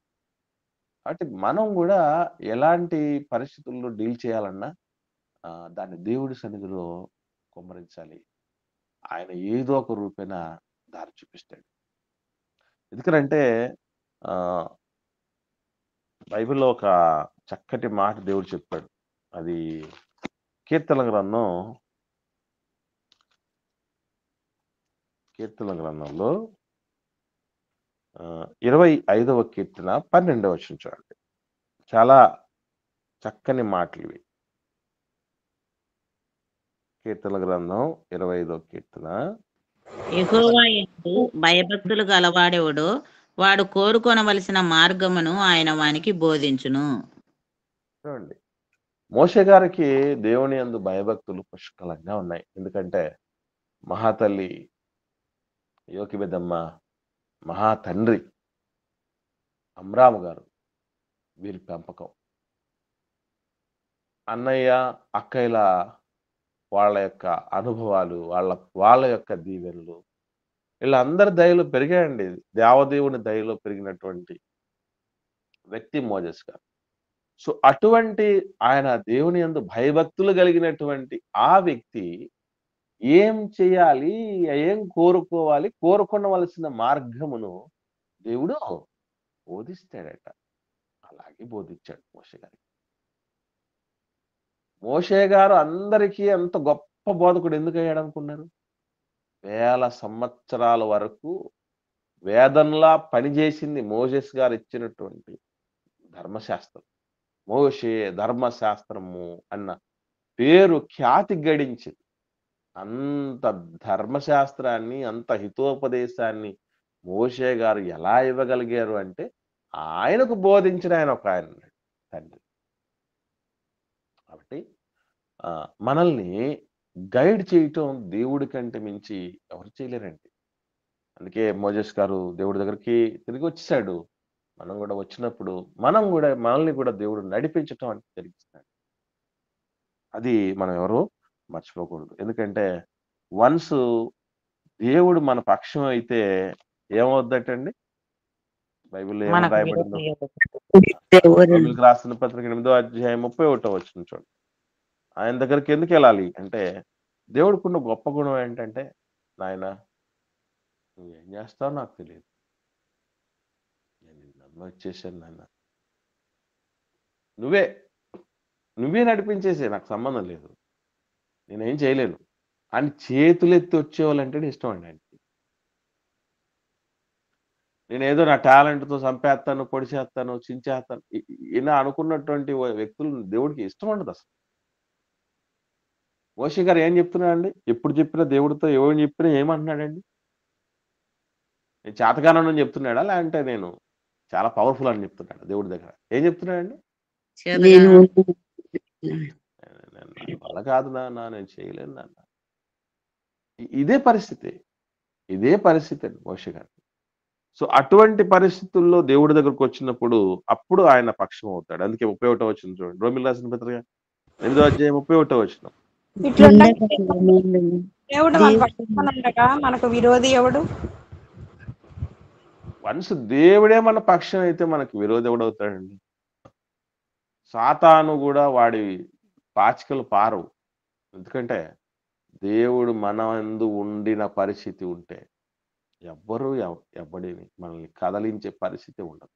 కాబట్టి మనం కూడా ఎలాంటి పరిస్థితుల్లో డీల్ చేయాలన్నా దాన్ని దేవుడి సన్నిధిలో కుమ్మరించాలి. ఆయన ఏదో ఒక రూపేణ దారి చూపిస్తాడు. ఎందుకనంటే ఆహ్, బైబిల్‌లో ఒక చక్కటి మాట దేవుడు చెప్పాడు. అది కీర్తనల గ్రంథం, కీర్తనల గ్రంథంలో 25వ కీర్తన 12వ వచనం చూడండి. చాలా చక్కని మాటలివి. కీర్తనల గ్రంథం 25వ కీర్తన. యెహోవా యందు భయభక్తులు గలవాడెవడో వాడు కోరుకొనవలసిన మార్గమును ఆయన వానికి బోధించును. చూడండి. మోషే గారికి దేవుని యందు భయభక్తులు పుష్కలంగా ఉన్నాయి. ఎందుకంటే మహాతల్లి యోకిబెదమ్మ, మహాతండ్రి అమ్రాము గారు వీరి పెంపకం. అన్నయ్య, అక్కయ్యల వాళ్ళ యొక్క అనుభవాలు, వాళ్ళ యొక్క దీవెనలు వీళ్ళందరి దయలో పెరిగాయండి. దేవదేవుని దయలో పెరిగినటువంటి వ్యక్తి మోజెస్ గారు. సో, అటువంటి ఆయన దేవుని యందు భయభక్తులు కలిగినటువంటి ఆ వ్యక్తి ఏం చేయాలి? ఏం కోరుకోవాలి? కోరుకొనవలసిన మార్గమును దేవుడు బోధిస్తాడట. అలాగే బోధించాడు మోషే గారికి. మోషే గారు అందరికీ అంత గొప్ప బోధకుడు ఎందుకయ్యాడనుకున్నారు? వేల సంవత్సరాల వరకు వేదంలా పనిచేసింది మోసెస్ గారు ఇచ్చినటువంటి ధర్మశాస్త్రం. మోషే ధర్మశాస్త్రము అన్న పేరు ఖ్యాతి గడించింది. అంత ధర్మశాస్త్రాన్ని, అంత హితోపదేశాన్ని మోషే గారు ఎలా ఇవ్వగలిగారు అంటే, ఆయనకు బోధించిన ఆయన ఉన్నాడు తండ్రి. కాబట్టి మనల్ని గైడ్ చేయటం దేవుడి కంటే మించి ఎవరు చేయలేరండి. అందుకే మోజెస్ గారు దేవుడి దగ్గరికి తిరిగి వచ్చేసాడు. మనం కూడా వచ్చినప్పుడు మనల్ని కూడా దేవుడు నడిపించటం అంటే జరిగిస్తాడు. అది మనం ఎవరు మర్చిపోకూడదు. ఎందుకంటే వన్స్ దేవుడు మన పక్షం అయితే ఏమవుద్దటండి? బైబిల్‌లో ఏమని మనకు రాయబడిందో? ఎవరు రోమీయులకు రాసిన పత్రిక 8వ అధ్యాయం 31వ వచనం చూడండి. ఆయన దగ్గరికి ఎందుకెళ్ళాలి అంటే, దేవుడికున్న గొప్ప గుణం ఏంటంటే, నాయనా నువ్వేం చేస్తావో నాకు తెలియదు. నేను నిన్ను నమ్మి వచ్చేసాను నాయన. నువ్వే నడిపించేసేయి, నాకు సంబంధం లేదు. నేనేం చేయలేను అని చేతులెత్తి వచ్చేవాళ్ళంటేనే ఇష్టం అండి ఆయనకి. నేనేదో నా టాలెంట్‌తో చంపేస్తాను, పొడిచేస్తాను, చించేస్తాను ఇలా అనుకున్నటువంటి వ్యక్తులు దేవుడికి ఇష్టం ఉండదసలు. మోషే గారు ఏం చెప్తున్నాడండి? ఎప్పుడు చెప్పినా దేవుడితో ఎవరు చెప్పినా ఏమంటున్నాడండి? నేను చేతకానని చెప్తున్నాడా? లేదంటే నేను చాలా పవర్‌ఫుల్ అని చెప్తున్నాడా దేవుడి దగ్గర? ఏం చెప్తున్నాడండి? నేను నా వల్ల కాదు నాన్న, నేను చేయలేను నాన్న. ఇదే పరిస్థితి. ఇదే పరిస్థితి అండి మోషే గారికి. సో, అటువంటి పరిస్థితుల్లో దేవుడి దగ్గరకు వచ్చినప్పుడు అప్పుడు ఆయన పక్షం అవుతాడు. అందుకే 31వ వచనం చూడండి. రోమీయులకు రాసిన పత్రిక 8వ అధ్యాయం 31వ వచనం. ఇట్లుండగా దేవుడు మన పక్షాన ఉండగా మనకు విరోధి ఎవడు? వన్స్ దేవుడే మన పక్షం అయితే మనకి విరోధి ఎవడవుతాడండి? సాతాను కూడా వాడి పాచికలు పారవు. ఎందుకంటే దేవుడు మన యందు ఉండిన పరిస్థితి ఉంటే ఎవ్వరు ఎవ్వడిని మనల్ని కదలించే పరిస్థితి ఉండదు.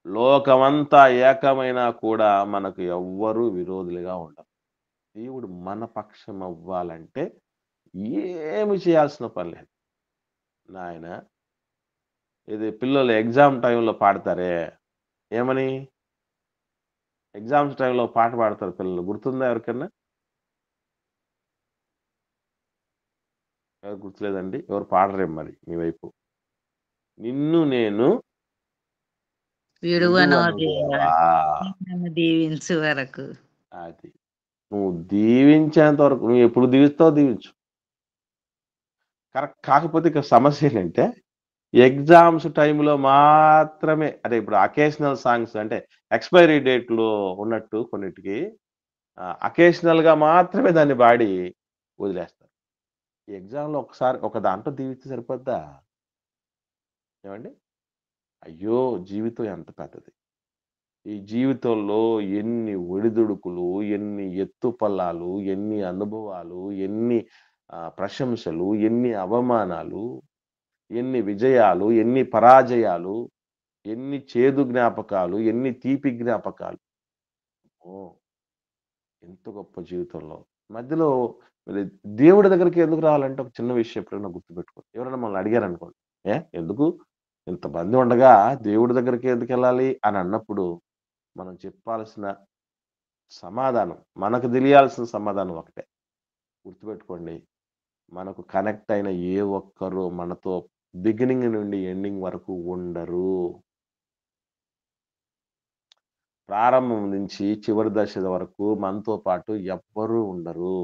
లోకమంతా ఏకమైనా కూడా మనకు ఎవ్వరూ విరోధులుగా ఉండరు. దేవుడు మన పక్షం అవ్వాలంటే ఏమి చేయాల్సిన పని లేదు. నాయన ఇది పిల్లలు ఎగ్జామ్ టైంలో పాడతారే, ఏమని? ఎగ్జామ్స్ టైంలో పాట పాడతారు పిల్లలు, గుర్తుందా ఎవరికన్నా? ఎవరు గుర్తులేదండి? ఎవరు పాడరేం మరి మీ వైపు? నిన్ను నేను విడువను దేవా. దీవించు వరకు. అది నువ్వు దీవించేంత వరకు, నువ్వు ఎప్పుడు దీవిస్తావు దీవించు, కరెక్ట్. కాకపోతే ఇక్కడ సమస్య ఏంటంటే, ఎగ్జామ్స్ టైమ్‌లో మాత్రమే అంటే ఇప్పుడు అకేషనల్ సాంగ్స్ అంటే ఎక్స్‌పైరీ డేట్‌లో ఉన్నట్టు కొన్నిటికి అకేషనల్‌గా మాత్రమే దాన్ని పాడి వదిలేస్తారు. ఈ ఎగ్జామ్‌లో ఒకసారి ఒక దాంట్లో దీవిస్తే సరిపోద్దా? ఏవండీ? అయ్యో! జీవితం ఎంత పెద్దది. ఈ జీవితంలో ఎన్ని ఒడిదుడుకులు, ఎన్ని ఎత్తుపల్లాలు, ఎన్ని అనుభవాలు, ఎన్ని ప్రశంసలు, ఎన్ని అవమానాలు, ఎన్ని విజయాలు, ఎన్ని పరాజయాలు, ఎన్ని చేదు జ్ఞాపకాలు, ఎన్ని తీపి జ్ఞాపకాలు. ఓహ్! ఎంత గొప్ప జీవితంలో. మధ్యలో మరి దేవుడి దగ్గరికి ఎందుకు రావాలంటే ఒక చిన్న విషయం ఎప్పుడైనా గుర్తుపెట్టుకోండి. ఎవరైనా మనల్ని అడిగారనుకోండి, ఎందుకు? ఇంతమంది ఉండగా దేవుడి దగ్గరికి ఎందుకెళ్ళాలి అని అన్నప్పుడు మనం చెప్పాల్సిన సమాధానం, మనకు తెలియాల్సిన సమాధానం ఒకటే. గుర్తుపెట్టుకోండి. మనకు కనెక్ట్ అయిన ఏ ఒక్కరు మనతో బిగినింగ్ నుండి ఎండింగ్ వరకు ఉండరు. ప్రారంభం నుంచి చివరి దశ వరకు మనతో పాటు ఎవ్వరూ ఉండరు.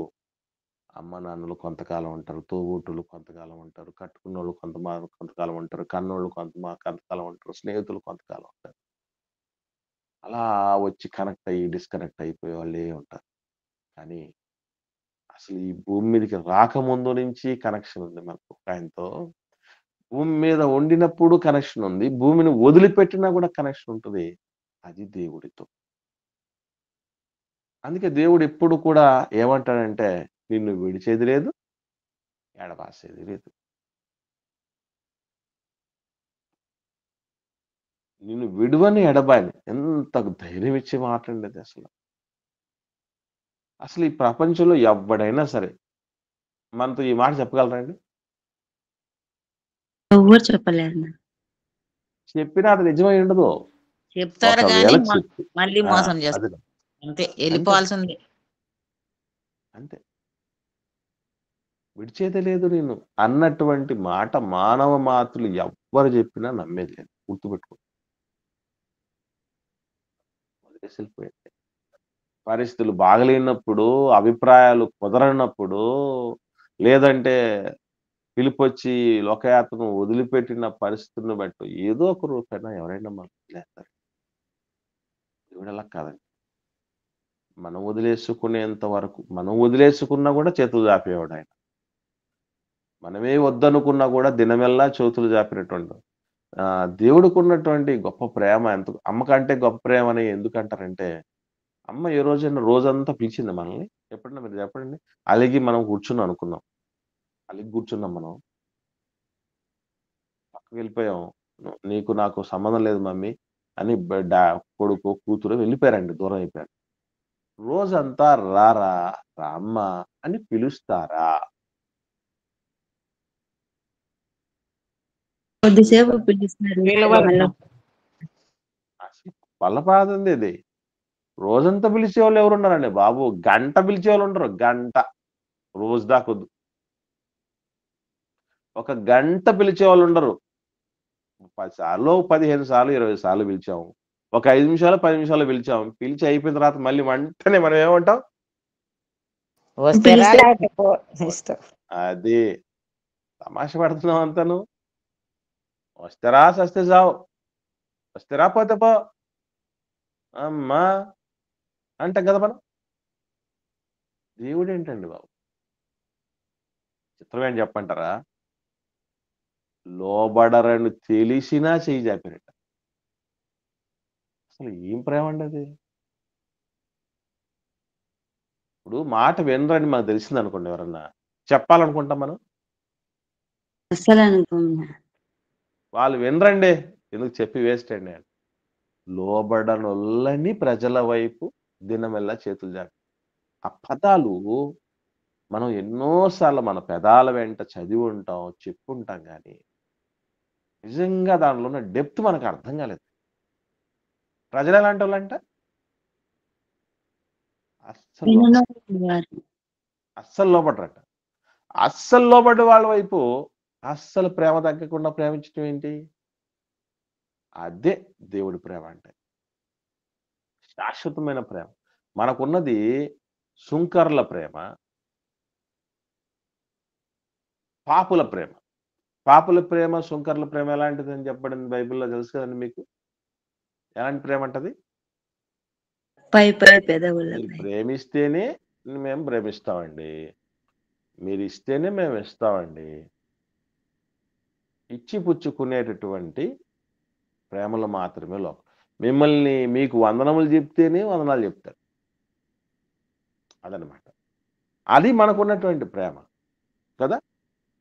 అమ్మ, నాన్నలు కొంతకాలం ఉంటారు. తోబుట్టువులు కొంతకాలం ఉంటారు. కట్టుకున్నోళ్ళు కొంతకాలం ఉంటారు. కన్నోళ్ళు కొంతకాలం ఉంటారు. స్నేహితులు కొంతకాలం ఉంటారు. అలా వచ్చి కనెక్ట్ అయ్యి, డిస్కనెక్ట్ అయిపోయే వాళ్ళే ఉంటారు. కానీ అసలు ఈ భూమి మీదకి రాకముందు నుంచి కనెక్షన్ ఉంది మనకు ఒకాయనతో. భూమి మీద వండినప్పుడు కనెక్షన్ ఉంది. భూమిని వదిలిపెట్టినా కూడా కనెక్షన్ ఉంటది. అది దేవుడితో. అందుకే దేవుడు ఎప్పుడు కూడా ఏమంటాడంటే, నిన్ను విడిచేది లేదు, ఎడబాసేది లేదు. నిన్ను విడువని ఎడబాయను. ఎంత ధైర్యం ఇచ్చే మాట అండి అది అసలు. అసలు ఈ ప్రపంచంలో ఎవ్వడైనా సరే, మనతో ఈ మాట చెప్పగలరా అండి? ఎవ్వరు చెప్పలేరు. చెప్పినా అది నిజమై ఉండదు. చెప్తారు ఒకవేళ గాని చెప్పి మళ్ళీ మోసం అది చేస్తారు. అంతే, అంతే. వెళ్ళిపోవాల్సిందే. అంతే. విడిచేదే లేదు నేను అన్నటువంటి మాట మానవ మాతృలు ఎవ్వరు చెప్పినా నమ్మేది లేదు. గుర్తుపెట్టుకో. వదిలేసి వెళ్ళిపోయింది. పరిస్థితులు బాగలేనప్పుడు, అభిప్రాయాలు కుదరనప్పుడు, లేదంటే పిలుపొచ్చి లోకయాత్రను వదిలిపెట్టిన పరిస్థితులను బట్టి ఏదో ఒక రూపేణ ఎవరైనా మనల్ని వదిలేస్తారు. దేవుడలా కాదండి. మనం వదిలేసుకునేంత వరకు మనం వదిలేసుకున్నా కూడా చేతులు చాపేవాడాయన. మనమే వద్దనుకున్నా కూడా దినమెల్లా చేతులు చాపినటువంటి దేవుడికున్నటువంటి గొప్ప ప్రేమ ఎంత అమ్మ కంటే గొప్ప ప్రేమని ఎందుకంటారంటే, అమ్మ ఏ రోజైనా రోజంతా పిలిచిందా మనల్ని? ఎప్పుడన్నా మీరు చెప్పండి. అలిగి మనం కూర్చున్నాం అనుకుందాం. అలిగి కూర్చున్నాం మనం. పక్కకి వెళ్ళిపోయాం. నీకు నాకు సంబంధం లేదు మమ్మీ అని కొడుకో, కూతురో వెళ్ళిపోయారండి. దూరం అయిపోయారు. రోజంతా రారా, రామ్మా అని పిలుస్తారా? కొద్దిసేపు పిలుస్తారా? పిలుస్తారు. పిలవరు. మళ్ళా అసలు వల్లపాదండి ఇది. రోజంతా పిలిచేవాళ్ళు ఎవరున్నారండి బాబు? గంట పిలిచేవాళ్ళు ఉండరు. గంట. రోజు దాకొద్దు. ఒక గంట పిలిచేవాళ్ళుండరు. 10 సార్లో, 15 సార్లు, 20 సార్లు పిలిచాము. ఒక 5 నిమిషాలు, 10 నిమిషాల్లో పిలిచాం. పిలిచి అయిపోయిన తర్వాత మళ్ళీ వెంటనే మనం ఏమంటాం? వస్తే రా, పిలిస్తే లేకపోతే పో. ఇష్టం. అది. తమాషా పడుతున్నావు అంతాను. వస్తే రా, సస్తే సావు. వస్తే రా, పోతే పో. అమ్మా! అంటాం కదా మనం. దేవుడేంటండి బాబు! చిత్రం ఏంటి చెప్పమంటారా? లోబడరని తెలిసినా చెయ్యి జాపారట. అసలు ఏం ప్రేమండి అది? ఇప్పుడు మాట వినరని మనకు తెలిసిందనుకోండి ఎవరన్నా. చెప్పాలనుకుంటాం మనం? అస్సలు అనుకోము. వాళ్ళు వినరండి. ఎందుకు చెప్పి వేస్ట్ అండి అని. లోబడనొల్లని ప్రజల వైపు దినమెల్లా చేతులు జాపి. ఆ పదాలు మనం ఎన్నో సార్లు మన పెదాల వెంట చదివి ఉంటాం, చెప్పుంటాం గానీ, నిజంగా దాంట్లో ఉన్న డెప్త్ మనకు అర్థం కాలేదు. ప్రజలెలాంటోళ్ళంట? అస్సలు లోబడరు. విననోళ్ళు అస్సలు లోబడరట. అస్సలు లోబడే వాళ్ళ వైపు అస్సలు ప్రేమ తగ్గకుండా ప్రేమించటం ఏంటి? అదే దేవుడి ప్రేమ అంటే. శాశ్వతమైన ప్రేమ. మనకున్నది సుంకర్ల ప్రేమ. పాపుల ప్రేమ. పాపుల ప్రేమ, సుంకర్ల ప్రేమ ఎలాంటిదని చెప్పబడింది బైబిల్‌లో తెలుసు కదండీ మీకు. ఎలాంటి ప్రేమ అంటది? పై మీరు పెదవులపై. ప్రేమిస్తేనే మేము ప్రేమిస్తామండి. మీరిస్తేనే మేమిస్తామండి. ఇచ్చి పుచ్చుకునేటటువంటి ప్రేమలో మాత్రమే లోపం. మిమ్మల్ని మీకు వందనములు చెప్తేనే వందనాలు చెప్తారు. అదనమాట. అది మనకున్నటువంటి ప్రేమ. కదా!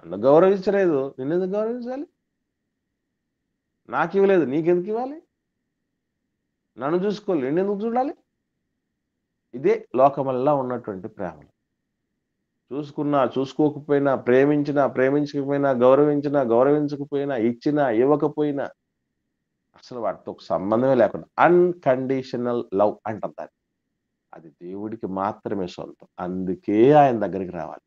నన్ను గౌరవించలేదు. నిన్నెందుకు గౌరవించాలి? నాకివ్వలేదు. నీకెందుకివ్వాలి? నన్ను చూసుకోలేదు. నిన్నెందుకు చూడాలి? ఇదే లోకమల్లా ఉన్నటువంటి ప్రేమలు. చూసుకున్నా, చూసుకోకపోయినా, ప్రేమించినా, ప్రేమించకపోయినా, గౌరవించినా, గౌరవించకపోయినా, ఇచ్చినా, ఇవ్వకపోయినా అసలు వాటితో ఒక సంబంధమే లేకుండా అన్‌కండీషనల్ లవ్ అంటాం దాన్ని. అది దేవుడికి మాత్రమే సొంతం. అందుకే ఆయన దగ్గరికి రావాలి.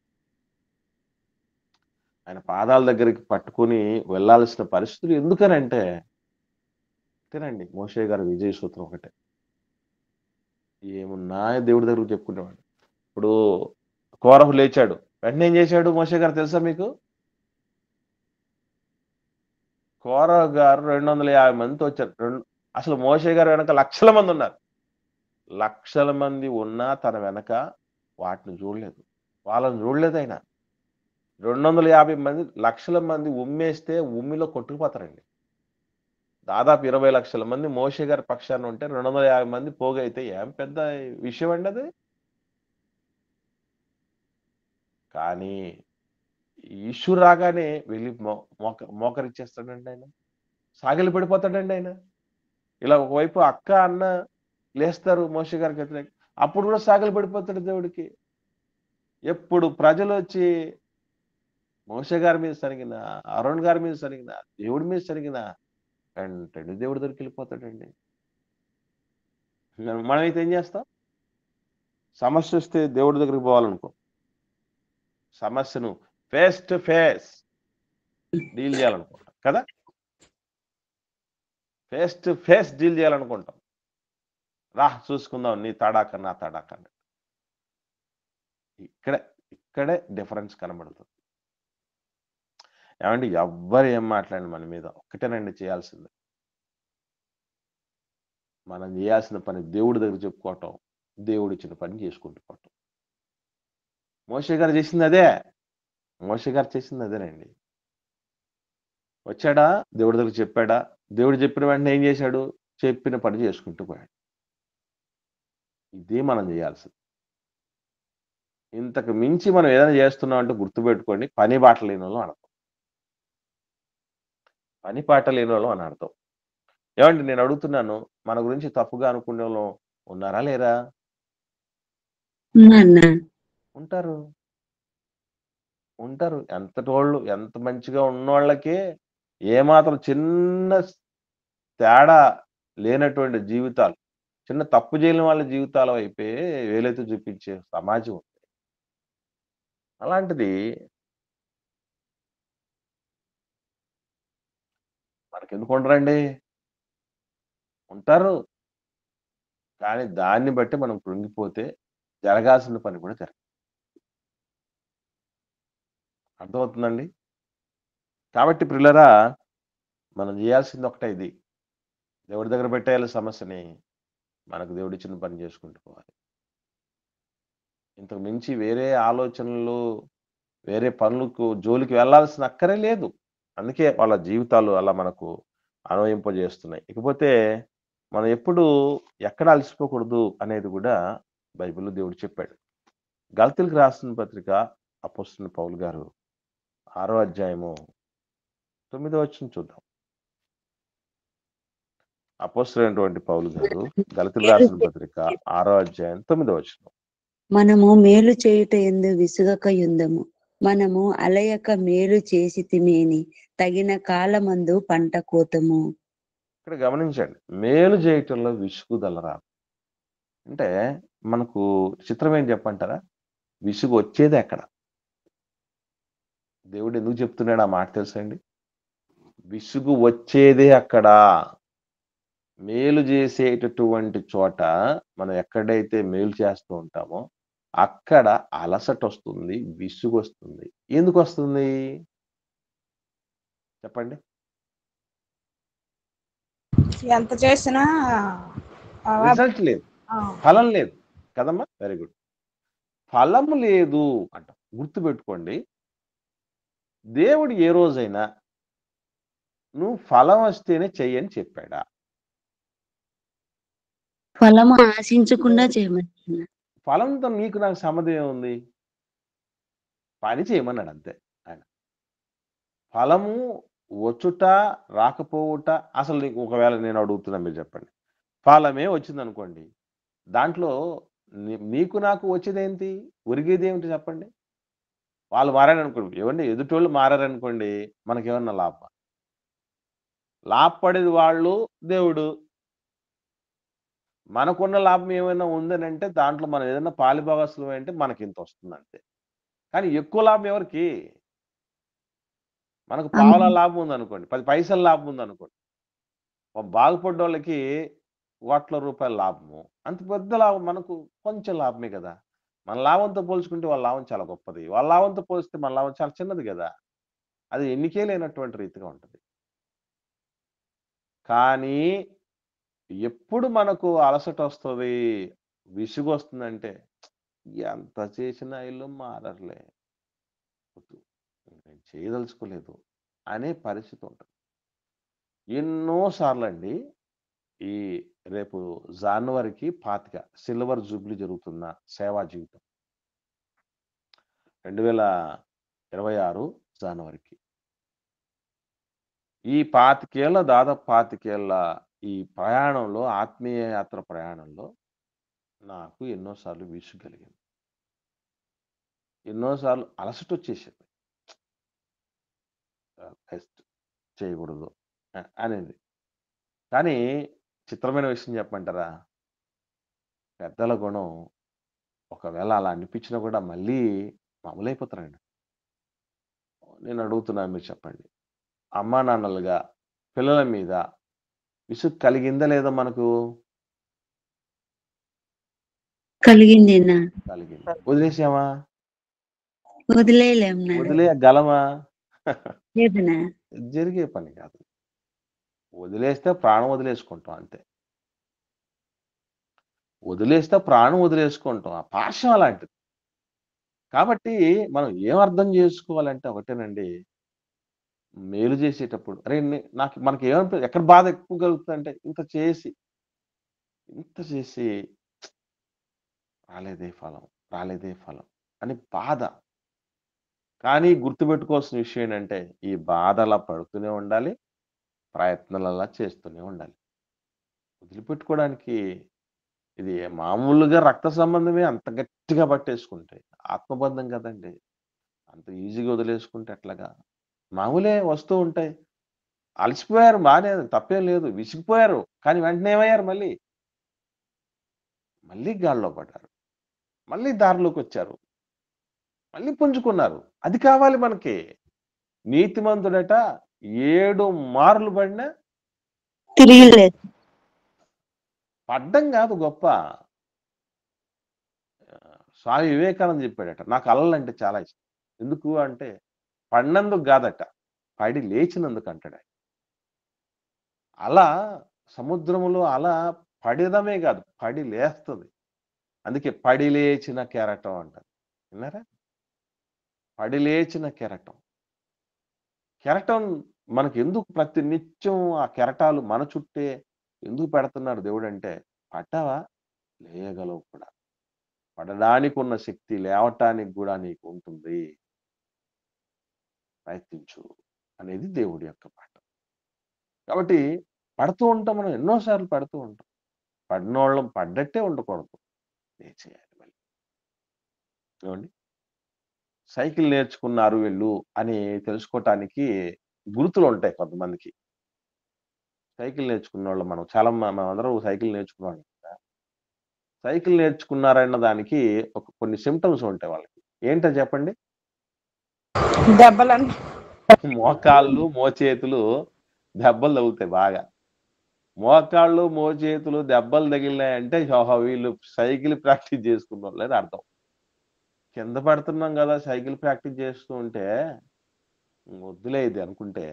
ఆయన పాదాల దగ్గరికి పట్టుకొని వెళ్ళాల్సిన పరిస్థితులు ఎందుకనంటే అంతేనండి. మోషే గారి విజయ సూత్రం ఒకటే. ఏమున్నా దేవుడి దగ్గరికి చెప్పుకునేవాడు. ఇప్పుడు కోరహు లేచాడు. వెంటనే ఏం చేశాడు మోషే గారు తెలుసా మీకు? కోరహు గారు 250 మందితో వచ్చారు. అసలు మోషే గారు వెనక లక్షల మంది ఉన్నారు. లక్షల మంది ఉన్నా తన వెనక వాటిని చూడలేదు. వాళ్ళని చూడలేదు ఆయన. 250 మంది, లక్షల మంది ఉమ్మేస్తే ఉమ్మిలో కొట్టుకుపోతారండి. దాదాపు 20 లక్షల మంది మోషే గారి పక్షాన ఉంటే 250 మంది పోగైతే ఏం పెద్ద విషయం అండి అది. కానీ ఇష్యూ రాగానే వెళ్ళి మోకరిచ్చేస్తాడండి ఆయన. సాగిలి పడిపోతాడండి ఆయన. ఇలా ఒకవైపు అక్క, అన్న లేస్తారు మోషే గారికి వ్యతిరేకంగా. అప్పుడు కూడా సాగిలి పడిపోతాడు దేవుడికి. ఎప్పుడు ప్రజలొచ్చి మోషే గారి మీద సరిగినా, అరోన్ గారి మీద సరిగినా, దేవుడి మీద సరిగినా వెంటనే దేవుడి దగ్గరికెళ్ళిపోతాడండి. మనమైతే ఏం చేస్తాం? సమస్య వస్తే దేవుడి దగ్గరికి పోవాలనుకో. సమస్యను ఫేస్ టు ఫేస్ డీల్ చేయాలనుకుంటాం కదా! ఫేస్ టు ఫేస్ డీల్ చేయాలనుకుంటాం. రా చూసుకుందాం నీ తడాక నా తడాక అని. ఇక్కడే డిఫరెన్స్ కనబడుతుంది. ఏమండి ఎవ్వరు ఏం మాట్లాడండి మన మీద ఒక్కటేనండి చేయాల్సింది. మనం చేయాల్సిన పని దేవుడి దగ్గర చెప్పుకోవటం, దేవుడు ఇచ్చిన పని చేసుకుంటూ పోవటం. మోషే గారు చేసింది అదే. మోషే గారు చేసింది అదేనండి. వచ్చాడా దేవుడి దగ్గర చెప్పాడా, దేవుడు చెప్పిన వెంటనే ఏం చేశాడు? చెప్పిన పని చేసుకుంటూ పోయాడు. ఇదే మనం చేయాల్సింది. ఇంతకు మించి మనం ఏదైనా చేస్తున్నాం అంటే గుర్తుపెట్టుకోండి, పని బాట లేని వాళ్ళం అనర్థం. పని పాట లేని వాళ్ళం అని అర్థం. ఏమండి నేను అడుగుతున్నాను, మన గురించి తప్పుగా అనుకునే వాళ్ళు ఉన్నారా లేరా? అన్నా ఉంటారు. ఉంటారు. ఎంతటోళ్ళు ఎంత మంచిగా ఉన్నోళ్ళకే ఏమాత్రం చిన్న తేడా లేనటువంటి జీవితాలు, చిన్న తప్పు చేయని వాళ్ళ జీవితాల వైపే వేలెత్తి చూపించే సమాజం ఉంది. అలాంటిది మనకెందుకు ఉండరండి? ఉంటారు. కానీ దాన్ని బట్టి మనం కృంగిపోతే జరగాల్సిన పని కూడా జరగదు. అర్థమవుతుందండి? కాబట్టి ప్రియులారా మనం చేయాల్సింది ఒకటే ఇది. దేవుడి దగ్గర పెట్టేయాలి సమస్యని. మనకు దేవుడిచ్చిన పని చేసుకుంటూ పోవాలి. ఇంతకు మించి వేరే ఆలోచనలు, వేరే పనులకు జోలికి వెళ్ళాల్సిన అక్కరే లేదు. అందుకే వాళ్ళ జీవితాలు అలా మనకు అన్వయింపజేస్తున్నాయి. ఇకపోతే మనం ఎప్పుడు ఎక్కడ అలసిపోకూడదు అనేది కూడా బైబిల్‌లో దేవుడు చెప్పాడు. గలతీయులకు రాసిన పత్రిక అపోస్తలుడైన పౌలు గారు 6వ అధ్యాయము 9వ వచనం చూద్దాం. అపోస్తలుడైనటువంటి పౌలు గారు గలతీయులకు రాసిన పత్రిక 6వ అధ్యాయం 9వ వచనం. మనము మేలు చేయుట యందు విసుగక యుందము. మనము అలయక మేలు చేసితిమేని తగిన కాలమందు పంట కోతము. ఇక్కడ గమనించండి. మేలు చేయటంలో విసుగుదల రాదు. అంటే మనకు చిత్రం ఏం చెప్పంటారా? విసుగు వచ్చేదే ఎక్కడ? దేవుడు ఎందుకు చెప్తున్నాడు ఆ మాట తెలుసా అండి? విసుగు వచ్చేదే అక్కడ. మేలు చేసేటటువంటి చోట మనం ఎక్కడైతే మేలు చేస్తూ ఉంటామో అక్కడ అలసట వస్తుంది, విసుగు వస్తుంది. ఎందుకు వస్తుంది చెప్పండి? ఎంత చేసినా రిజల్ట్ లేదు, ఫలం లేదు కదమ్మా. Very good. ఫలం లేదు అంట. గుర్తుపెట్టుకోండి, దేవుడు ఏ రోజైనా నువ్వు ఫలం వస్తేనే చెయ్యని చెప్పాడా? ఫలము ఆశించకుండా చేయమంటున్నా. ఫలంతో నీకు నాకు సంబంధం ఏముంది? పని చేయమన్నాడు అంతే ఆయన. ఫలము వచ్చుట రాకపోవుట, అసలు నీకు ఒకవేళ నేను అడుగుతున్నా, మీరు చెప్పండి. ఫలమే వచ్చిందనుకోండి, దాంట్లో నీకు నాకు వచ్చేదేంటి? ఒరిగేది ఏమిటి చెప్పండి? వాళ్ళు మారారనుకోండి, ఏమండి ఎదుటోళ్ళు మారారనుకోండి, మనకేమన్నా లాభం? లాభపడేది వాళ్ళు, దేవుడు. మనకున్న లాభం ఏమైనా ఉందనంటే దాంట్లో మనం ఏదైనా పాలిభాగస్తులం అంటే మనకింత వస్తుంది అంతే. కానీ ఎక్కువ లాభం ఎవరికి? మనకు పావలా లాభం ఉందనుకోండి, 10 పైసల లాభం ఉందనుకోండి, బాగుపడ్డోళ్ళకి కోట్ల రూపాయల లాభము. అంత పెద్ద లాభం మనకు కొంచెం లాభమే కదా. మన లాభంతో పోల్చుకుంటే వాళ్ళ లాభం చాలా గొప్పది, వాళ్ళ లాభంతో పోలిస్తే మన లాభం చాలా చిన్నది కదా. అది ఎన్నికే లేనటువంటి రీతిగా ఉంటుంది. కానీ ఎప్పుడు మనకు అలసట వస్తుంది, విసుగు వస్తుందంటే, ఎంత చేసినా ఇల్లు మారర్లే, నేను చేయదలుచుకోలేదు అనే పరిస్థితి ఉంటుంది. ఎన్నోసార్లు అండి, ఈ రేపు జనవరికి 25 సిల్వర్ జూబ్లీ జరుగుతున్న సేవా జీవితం 2026 జనవరికి. ఈ 25 ఏళ్ళ, దాదాపు 25 ఏళ్ళ ఈ ప్రయాణంలో, ఆత్మీయ యాత్ర ప్రయాణంలో నాకు ఎన్నోసార్లు విసుగు కలిగింది, ఎన్నోసార్లు అలసట వచ్చేసింది. బెస్ట్ చేయకూడదు అనేది. కానీ చిత్రమైన విషయం చెప్పమంటారా? పెద్దల గుణం ఒకవేళ అలా అనిపించినా కూడా మళ్ళీ మామూలైపోతారండి. నేను అడుగుతున్నాను, మీరు చెప్పండి. అమ్మా నాన్నలుగా పిల్లల మీద విసుగు కలిగిందా లేదా మనకు? కలిగింది. కలిగింది. వదిలేసామా? వదిలేయలేం. వదిలేయగలమా? లేదనా? జరిగే పని కాదు. వదిలేస్తే ప్రాణం వదిలేసుకుంటాం అంతే. వదిలేస్తే ప్రాణం వదిలేసుకుంటాం. ఆ పాశం అలాంటిది. కాబట్టి మనం ఏం అర్థం చేసుకోవాలంటే ఒకటేనండి, మేలు చేసేటప్పుడు అరే నాకు మనకి ఏమనిపి ఎక్కడ బాధ ఎక్కువ కలుగుతుందంటే, ఇంత చేసి రాలేదే ఫలం, రాలేదే ఫలం అని బాధ. కానీ గుర్తుపెట్టుకోవాల్సిన విషయం ఏంటంటే, ఈ బాధ అలా పడుతూనే ఉండాలి, ప్రయత్నాలు అలా చేస్తూనే ఉండాలి. వదిలిపెట్టుకోవడానికి ఇది మామూలుగా రక్త సంబంధమే అంత గట్టిగా పట్టేసుకుంటే, ఆత్మబంధం కదండి, అంత ఈజీగా వదిలేసుకుంటే ఎట్లాగా? మామూలే వస్తూ ఉంటాయి. అలసిపోయారు, బానే, తప్పేం లేదు. విసిగిపోయారు, కానీ వెంటనే ఏమయ్యారు? మళ్ళీ గాల్లో పడ్డారు, మళ్ళీ దారిలోకి వచ్చారు, మళ్ళీ పుంజుకున్నారు. అది కావాలి మనకి. నీతిమంతుడట 7 మార్లు పడినా తిరిగి లేదు. పడ్డం కాదు గొప్ప. స్వామి వివేకానంద చెప్పాడట, నాకు అలలంటే చాలా ఇష్టం. ఎందుకు అంటే, పడినందుకు కాదట, పడి లేచినందుకు అంటాడు ఆయన. అలా సముద్రములో అలా పడిదమే కాదు, పడి లేస్తుంది. అందుకే పడి లేచిన కెరటం అంటారు. విన్నారా? పడి లేచిన కెరటం. కెరటం మనకు ఎందుకు ప్రతి నిత్యం ఆ కెరటాలు మన చుట్టే ఎందుకు పెడుతున్నాడు దేవుడు అంటే, పడ్డావా లేయగలవు కూడా, పడడానికి ఉన్న శక్తి లేవటానికి కూడా నీకు ఉంటుంది, ప్రయత్నించు అనేది దేవుడి యొక్క మాట. కాబట్టి పడుతూ ఉంటాం, మనం ఎన్నోసార్లు పడుతూ ఉంటాం. పడినోళ్ళం పడ్డట్టే ఉండకూడదు, చేయాలి మళ్ళీ. ఏమండి, సైకిల్ నేర్చుకున్నారు వీళ్ళు అని తెలుసుకోవటానికి గుర్తులు ఉంటాయి కొంతమందికి. సైకిల్ నేర్చుకున్న వాళ్ళు మనం అందరం సైకిల్ నేర్చుకున్నాం కదా. సైకిల్ నేర్చుకున్నారన్న దానికి కొన్ని సిమ్టమ్స్ ఉంటాయి వాళ్ళకి. ఏంటో చెప్పండి? దెబ్బలని మోకాళ్ళు, మోచేతులు దెబ్బలు తగులుతాయి బాగా. మోకాళ్ళు, మోచేతులు దెబ్బలు తగిలినాయంటే వీళ్ళు సైకిల్ ప్రాక్టీస్ చేసుకున్న వాళ్ళని అర్థం. కింద పడుతున్నాం కదా సైకిల్ ప్రాక్టీస్ చేస్తూ ఉంటే వద్దులే ఇది అనుకుంటే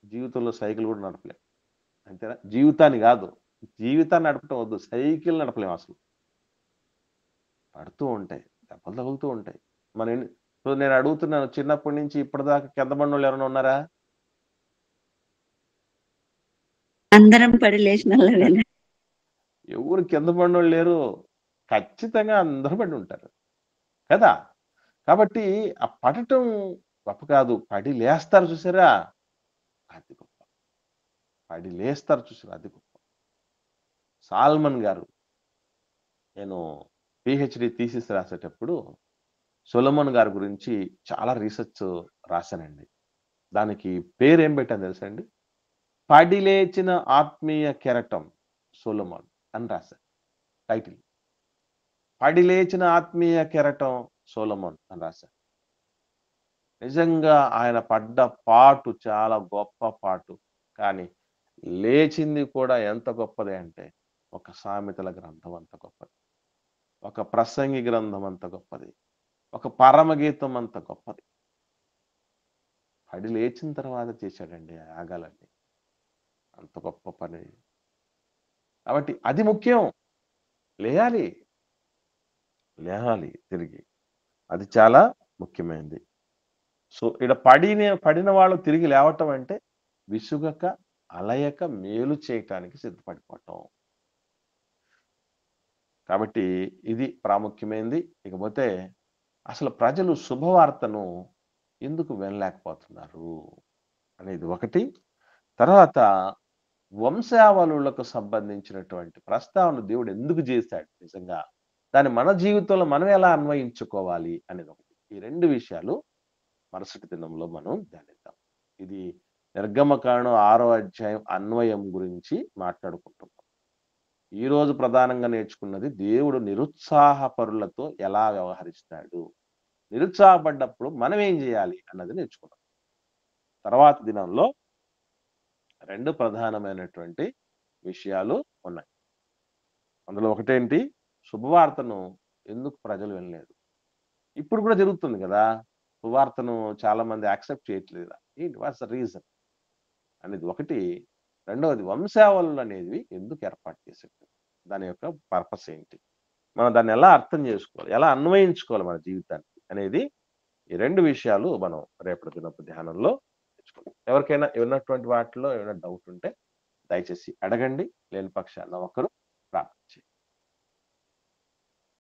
జీవితంలో సైకిల్ కూడా నడపలేం. అంతేనా? జీవితాన్ని కాదు, జీవితాన్ని నడపటం వద్దు, సైకిల్ నడపలేం అసలు. పడుతూ ఉంటాయి, దెబ్బలు తగులుతూ ఉంటాయి. ఇప్పుడు నేను అడుగుతున్నాను, చిన్నప్పటి నుంచి ఇప్పటిదాకా కింద పడినోళ్ళు ఎవరైనా ఉన్నారా? అందరం పడి లేచిన వాళ్ళమేనా? ఎవరు కింద పడినోళ్ళు లేరు. ఖచ్చితంగా అందరూ పడి ఉంటారు కదా. కాబట్టి ఆ పడటం గొప్ప కాదు, పడి లేస్తారు చూసారా, అది గొప్ప. పడి లేస్తారు చూసారా, అది గొప్ప. సాల్మన్ గారు, నేను పిహెచ్డి థీసిస్ రాసేటప్పుడు సొలొమన్ గారి గురించి చాలా రీసెర్చ్ రాశానండి. దానికి పేరేం పెట్టాను తెలుసా అండి? పడి లేచిన ఆత్మీయ కెరటం సొలొమన్ అని రాశాను టైటిల్. పడి లేచిన ఆత్మీయ కెరటం సొలొమన్ అని రాశాను. నిజంగా ఆయన పడ్డ పాటు చాలా గొప్ప పాటు. కానీ లేచింది కూడా ఎంత గొప్పది అంటే, ఒక సామెతల గ్రంథం అంత గొప్పది, ఒక ప్రసంగి గ్రంథం అంత గొప్పది, ఒక పరమగీతం అంత గొప్పది. పడి లేచిన తర్వాత చేశాడండి ఆ యాగాలన్నీ. అంత గొప్ప పని. కాబట్టి అది ముఖ్యం. లేయాలి, లేవాలి తిరిగి. అది చాలా ముఖ్యమైనది. సో ఈడ పడిన వాళ్ళు తిరిగి లేవటం అంటే విసుగక, అలయక మేలు చేయటానికి సిద్ధపడిపోవటం. కాబట్టి ఇది ప్రాముఖ్యమైనది. ఇకపోతే అసలు ప్రజలు శుభవార్తను ఎందుకు వినలేకపోతున్నారు అనేది ఒకటి. తర్వాత వంశావళులకు సంబంధించినటువంటి ప్రస్తావన దేవుడు ఎందుకు చేశాడు నిజంగా, దాన్ని మన జీవితంలో మనం ఎలా అన్వయించుకోవాలి అనేది ఒకటి. ఈ 2 విషయాలు మరుసటి దినంలో మనం ధ్యానిద్దాం. ఇది నిర్గమకాండం 6వ అధ్యాయం అన్వయం గురించి మాట్లాడుకుంటున్నాం. ఈ రోజు ప్రధానంగా నేర్చుకున్నది దేవుడు నిరుత్సాహపరులతో ఎలా వ్యవహరిస్తాడు, నిరుత్సాహపడ్డప్పుడు మనం ఏం చేయాలి అన్నది నేర్చుకున్నాం. తర్వాత దినంలో 2 ప్రధానమైనటువంటి విషయాలు ఉన్నాయి. అందులో ఒకటేంటి, శుభవార్తను ఎందుకు ప్రజలు వినలేదు. ఇప్పుడు కూడా జరుగుతుంది కదా, శుభవార్తను చాలా మంది యాక్సెప్ట్ చేయట్లేదు. ఏంటి, వాట్స్ ద రీజన్ అనేది ఒకటి. రెండవది, వంశావళులు అనేవి ఎందుకు ఏర్పాటు చేశారు, దాని యొక్క పర్పస్ ఏంటి, మనం దాన్ని ఎలా అర్థం చేసుకోవాలి, ఎలా అన్వయించుకోవాలి మన జీవితానికి అనేది, ఈ 2 విషయాలు మనం రేపటి దినపు ధ్యానంలో నేర్చుకుందాం. ఎవరికైనా ఉన్నటువంటి వాటిలో ఏమైనా డౌట్ ఉంటే దయచేసి అడగండి, లేని పక్షాన ఒకరు ప్రార్థన చేయండి.